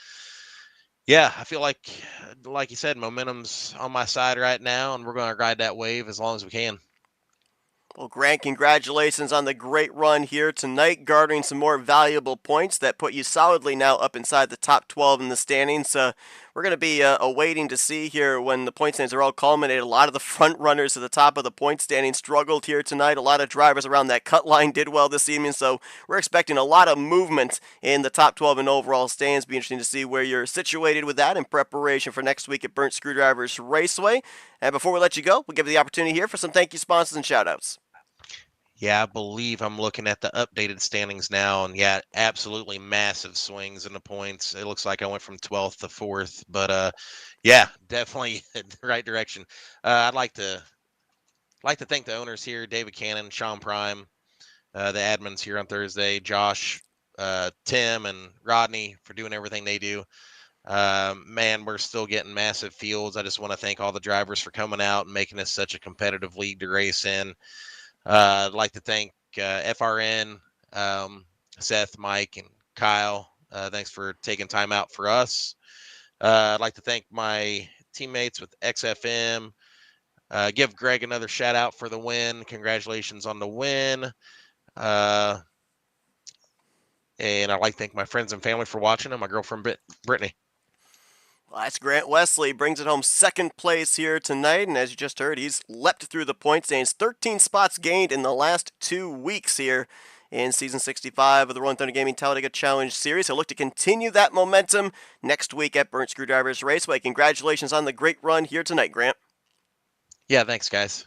S6: yeah, I feel like you said, momentum's on my side right now, and we're going to ride that wave as long as we can.
S1: Well, Grant, congratulations on the great run here tonight, garnering some more valuable points that put you solidly now up inside the top 12 in the standings. We're going to be awaiting to see here when the point standings are all culminated. A lot of the front runners at the top of the point standing struggled here tonight. A lot of drivers around that cut line did well this evening, so we're expecting a lot of movement in the top 12 and overall standings. Be interesting to see where you're situated with that in preparation for next week at Burnt Screwdrivers Raceway. And before we let you go, we'll give you the opportunity here for some thank you sponsors and shout-outs.
S6: Yeah, I believe I'm looking at the updated standings now, and yeah, absolutely massive swings in the points. It looks like I went from 12th to 4th, but yeah, definitely in the right direction. I'd like to like to thank the owners here, David Cannon, Sean Prime, the admins here on Thursday, Josh, Tim, and Rodney for doing everything they do. Man, we're still getting massive fields. I just want to thank all the drivers for coming out and making this such a competitive league to race in. I'd like to thank FRN, Seth, Mike, and Kyle. Thanks for taking time out for us. I'd like to thank my teammates with XFM. Give Greg another shout out for the win. Congratulations on the win. And I'd like to thank my friends and family for watching and my girlfriend, Brittany.
S1: Well, that's Grant Wesley, brings it home second place here tonight, and as you just heard, he's leapt through the point standings, 13 spots gained in the last 2 weeks here in Season 65 of the Rolling Thunder Gaming Talladega Challenge Series. He'll look to continue that momentum next week at Burnt Screwdrivers Raceway. Congratulations on the great run here tonight, Grant.
S6: Yeah, thanks, guys.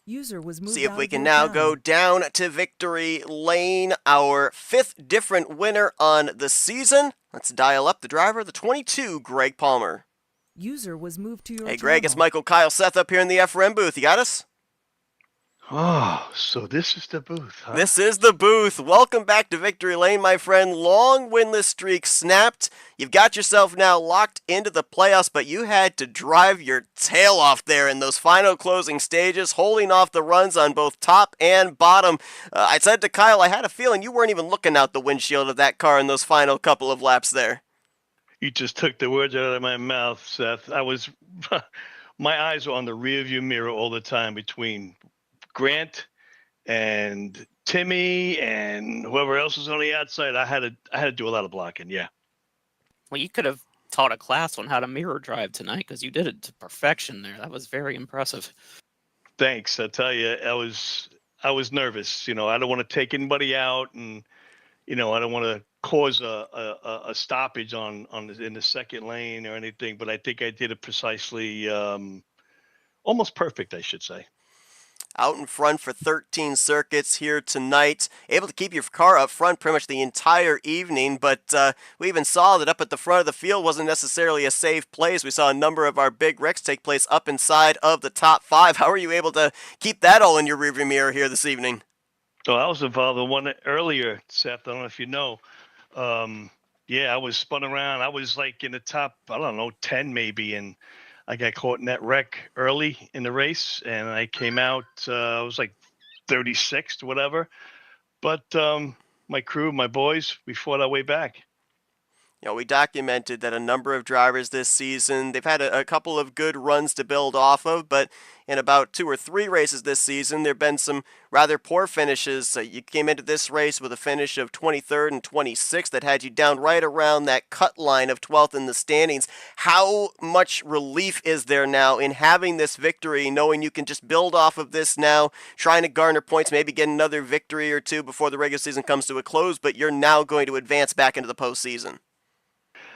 S4: User was moved
S1: See if
S4: out
S1: we
S4: of
S1: can
S4: your
S1: now
S4: channel.
S1: go down to victory lane, our 5th different winner on the season. Let's dial up the driver, the 22, Greg Palmer.
S4: User was moved to your
S1: Hey,
S4: channel.
S1: Greg, it's Michael Kyle Seth up here in the FRM booth. You got us?
S7: Oh, so this is the booth, huh?
S1: This is the booth. Welcome back to Victory Lane, my friend. Long winless streak snapped. You've got yourself now locked into the playoffs, but you had to drive your tail off there in those final closing stages, holding off the runs on both top and bottom. I said to Kyle, I had a feeling you weren't even looking out the windshield of that car in those final couple of laps there.
S7: You just took the words out of my mouth, Seth. My eyes were on the rearview mirror all the time between Grant and Timmy and whoever else was on the outside. I had to do a lot of blocking. Yeah.
S2: Well, you could have taught a class on how to mirror drive tonight because you did it to perfection there. That was very impressive.
S7: Thanks. I tell you, I was nervous. I don't want to take anybody out, and I don't want to cause a stoppage in the second lane or anything. But I think I did it precisely, almost perfect, I should say.
S1: Out in front for 13 circuits here tonight. Able to keep your car up front pretty much the entire evening, but we even saw that up at the front of the field wasn't necessarily a safe place. We saw a number of our big wrecks take place up inside of the top 5. How are you able to keep that all in your rearview mirror here this evening?
S7: So I was involved in one earlier, Seth. I don't know if you know. Yeah, I was spun around. I was like in the top, I don't know, 10 maybe, and I got caught in that wreck early in the race, and I came out, I was like 36th, whatever. But my crew, my boys, we fought our way back.
S1: We documented that a number of drivers this season, they've had a couple of good runs to build off of, but in about 2 or 3 races this season, there have been some rather poor finishes. You came into this race with a finish of 23rd and 26th that had you down right around that cut line of 12th in the standings. How much relief is there now in having this victory, knowing you can just build off of this now, trying to garner points, maybe get another victory or 2 before the regular season comes to a close, but you're now going to advance back into the postseason?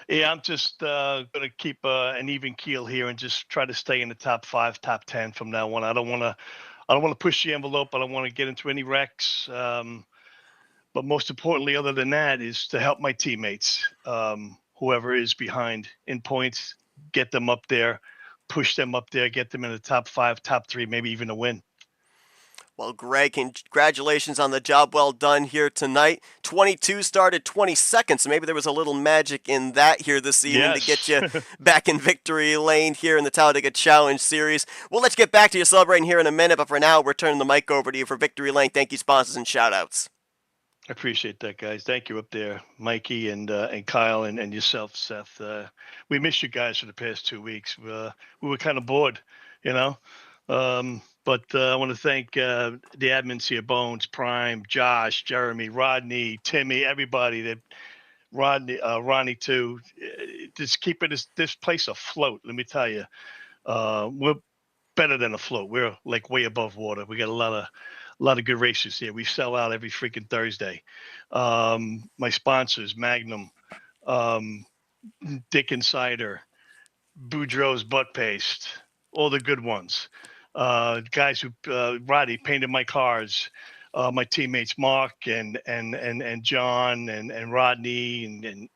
S7: Yeah, I'm just going to keep an even keel here and just try to stay in the top 5, top 10 from now on. I don't want to push the envelope. I don't want to get into any wrecks. But most importantly, other than that, is to help my teammates, whoever is behind in points, get them up there, push them up there, get them in the top 5, top 3, maybe even a win.
S1: Well, Greg, congratulations on the job well done here tonight. 22 started 22nd, so maybe there was a little magic in that here this evening to get you back in victory lane here in the Talladega Challenge Series. We'll let you get back to your celebrating here in a minute, but for now, we're turning the mic over to you for victory lane. Thank you, sponsors, and shout-outs.
S7: I appreciate that, guys. Thank you up there, Mikey and Kyle and yourself, Seth. We missed you guys for the past 2 weeks. We were kind of bored, But I want to thank the admins here, Bones, Prime, Josh, Jeremy, Rodney, Timmy, everybody. That Ronnie too. Just keeping this place afloat. Let me tell you, we're better than afloat. We're like way above water. We got a lot of good races here. We sell out every freaking Thursday. My sponsors, Magnum, Dick Insider, Boudreaux's Butt Paste, all the good ones. Guys who Roddy painted my cars, my teammates Mark and John and Rodney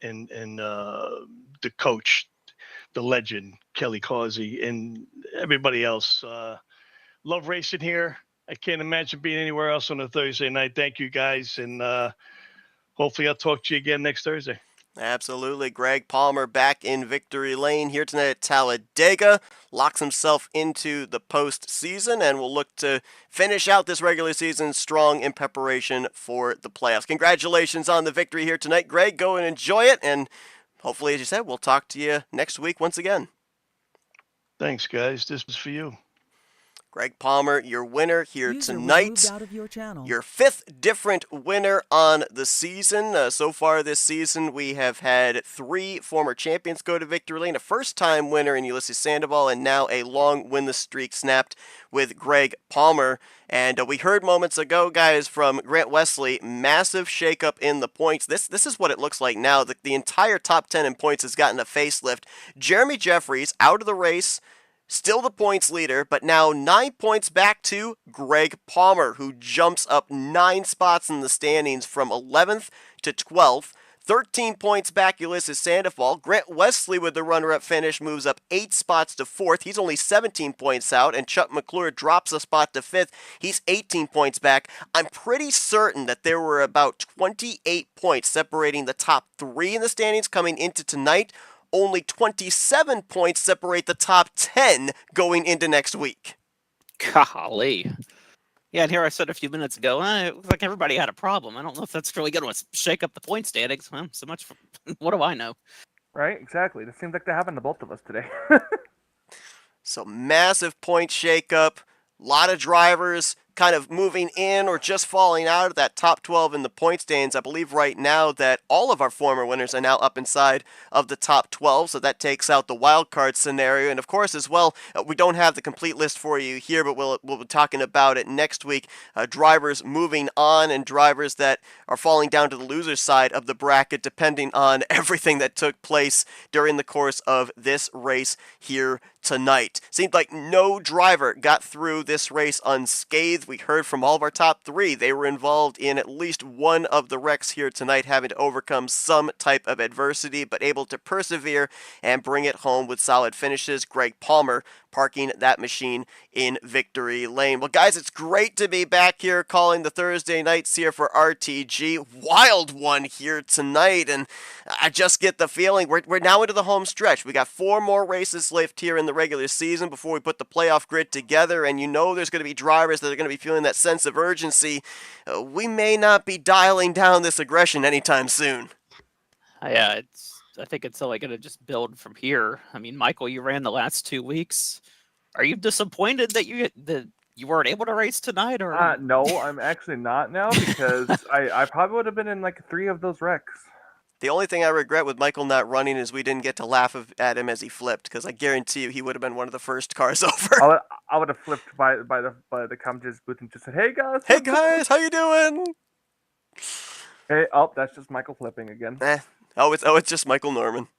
S7: and the coach, the legend Kelly Causey, and everybody else. love racing here. I can't imagine being anywhere else on a Thursday night. Thank you guys, and hopefully I'll talk to you again next Thursday.
S1: Absolutely. Greg Palmer back in victory lane here tonight at Talladega. Locks himself into the postseason and will look to finish out this regular season strong in preparation for the playoffs. Congratulations on the victory here tonight, Greg. Go and enjoy it. And hopefully, as you said, we'll talk to you next week once again.
S7: Thanks, guys. This is for you.
S1: Greg Palmer, your winner here
S4: User was
S1: tonight.
S4: moved out of your channel.
S1: Your fifth different winner on the season. So far this season, we have had 3 former champions go to victory lane, a first-time winner in Ulysses Sandoval, and now a long winless streak snapped with Greg Palmer. And we heard moments ago, guys, from Grant Wesley, massive shakeup in the points. This is what it looks like now. The entire top 10 in points has gotten a facelift. Jeremy Jeffries out of the race. Still the points leader, but now 9 points back to Greg Palmer, who jumps up 9 spots in the standings from 11th to 12th. 13 points back, Ulysses Sandoval. Grant Wesley with the runner-up finish moves up 8 spots to 4th. He's only 17 points out, and Chuck McClure drops a spot to 5th. He's 18 points back. I'm pretty certain that there were about 28 points separating the top 3 in the standings coming into tonight. Only 27 points separate the top 10 going into next week.
S2: Golly. Yeah, and here I said a few minutes ago, it looks like everybody had a problem. I don't know if that's really going to shake up the point standings. Well, so much for what do I know?
S3: Right, exactly. It seems like that happened to both of us today.
S1: So massive point shakeup. A lot of drivers kind of moving in or just falling out of that top 12 in the point standings. I believe right now that all of our former winners are now up inside of the top 12, so that takes out the wild card scenario. And of course, as well, we don't have the complete list for you here, but we'll be talking about it next week. Drivers moving on and drivers that are falling down to the loser's side of the bracket, depending on everything that took place during the course of this race here tonight. Seemed like no driver got through this race unscathed. We heard from all of our top 3. They were involved in at least one of the wrecks here tonight, having to overcome some type of adversity, but able to persevere and bring it home with solid finishes. Greg Palmer parking that machine in victory lane. Well, guys, it's great to be back here calling the Thursday nights here for RTG. Wild one here tonight, and I just get the feeling we're now into the home stretch. We got 4 more races left here in the regular season before we put the playoff grid together, and you know there's going to be drivers that are going to be feeling that sense of urgency. We may not be dialing down this aggression anytime soon.
S2: Yeah, I think it's only going to just build from here. I mean, Michael, you ran the last 2 weeks. Are you disappointed that you weren't able to race tonight? Or
S3: No, I'm actually not now because I probably would have been in like 3 of those wrecks.
S1: The only thing I regret with Michael not running is we didn't get to laugh at him as he flipped, because I guarantee you he would have been one of the first cars over.
S3: I would have flipped by the commentator's booth and just said, "Hey guys,
S1: Hey guys, how you doing?"
S3: Hey, oh, that's just Michael flipping again.
S1: It's just Michael Norman.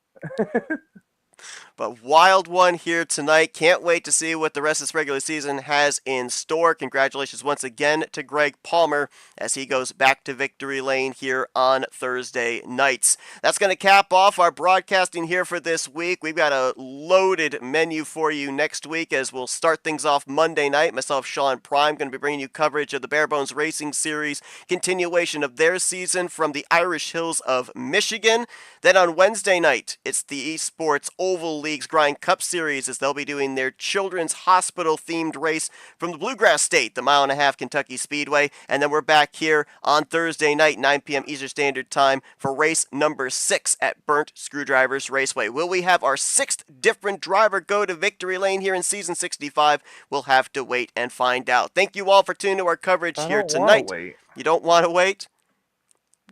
S1: But wild one here tonight. Can't wait to see what the rest of this regular season has in store. Congratulations once again to Greg Palmer as he goes back to victory lane here on Thursday nights. That's going to cap off our broadcasting here for this week. We've got a loaded menu for you next week as we'll start things off Monday night. Myself, Sean Prime, going to be bringing you coverage of the Bare Bones Racing Series, continuation of their season from the Irish Hills of Michigan. Then on Wednesday night, it's the Esports Oval League's Grind Cup Series as they'll be doing their Children's Hospital-themed race from the Bluegrass State, the 1.5 Mile Kentucky Speedway. And then we're back here on Thursday night, 9 p.m. Eastern Standard Time for race number 6 at Burnt Screwdrivers Raceway. Will we have our 6th different driver go to victory lane here in Season 65? We'll have to wait and find out. Thank you all for tuning to our coverage here tonight. You don't want to wait?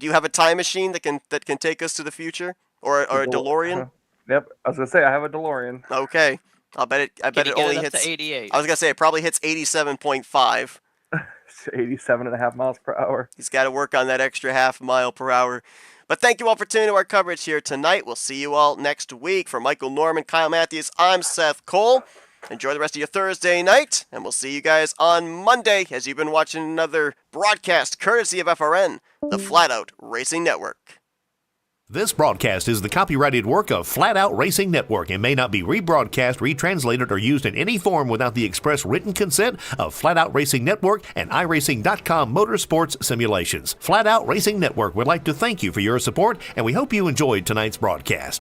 S1: Do you have a time machine that can take us to the future? Or a DeLorean?
S3: Yep, I was gonna say I have a DeLorean.
S1: Okay, I bet it only hits.
S2: To 88.
S1: I was gonna say it probably hits 87.5.
S3: 87.5 miles per hour.
S1: He's got to work on that extra half mile per hour. But thank you all for tuning to our coverage here tonight. We'll see you all next week. For Michael Norman, Kyle Matthews, I'm Seth Cole. Enjoy the rest of your Thursday night, and we'll see you guys on Monday as you've been watching another broadcast courtesy of FRN, the Flatout Racing Network.
S8: This broadcast is the copyrighted work of Flatout Racing Network and may not be rebroadcast, retranslated, or used in any form without the express written consent of Flatout Racing Network and iRacing.com Motorsports Simulations. Flatout Racing Network would like to thank you for your support, and we hope you enjoyed tonight's broadcast.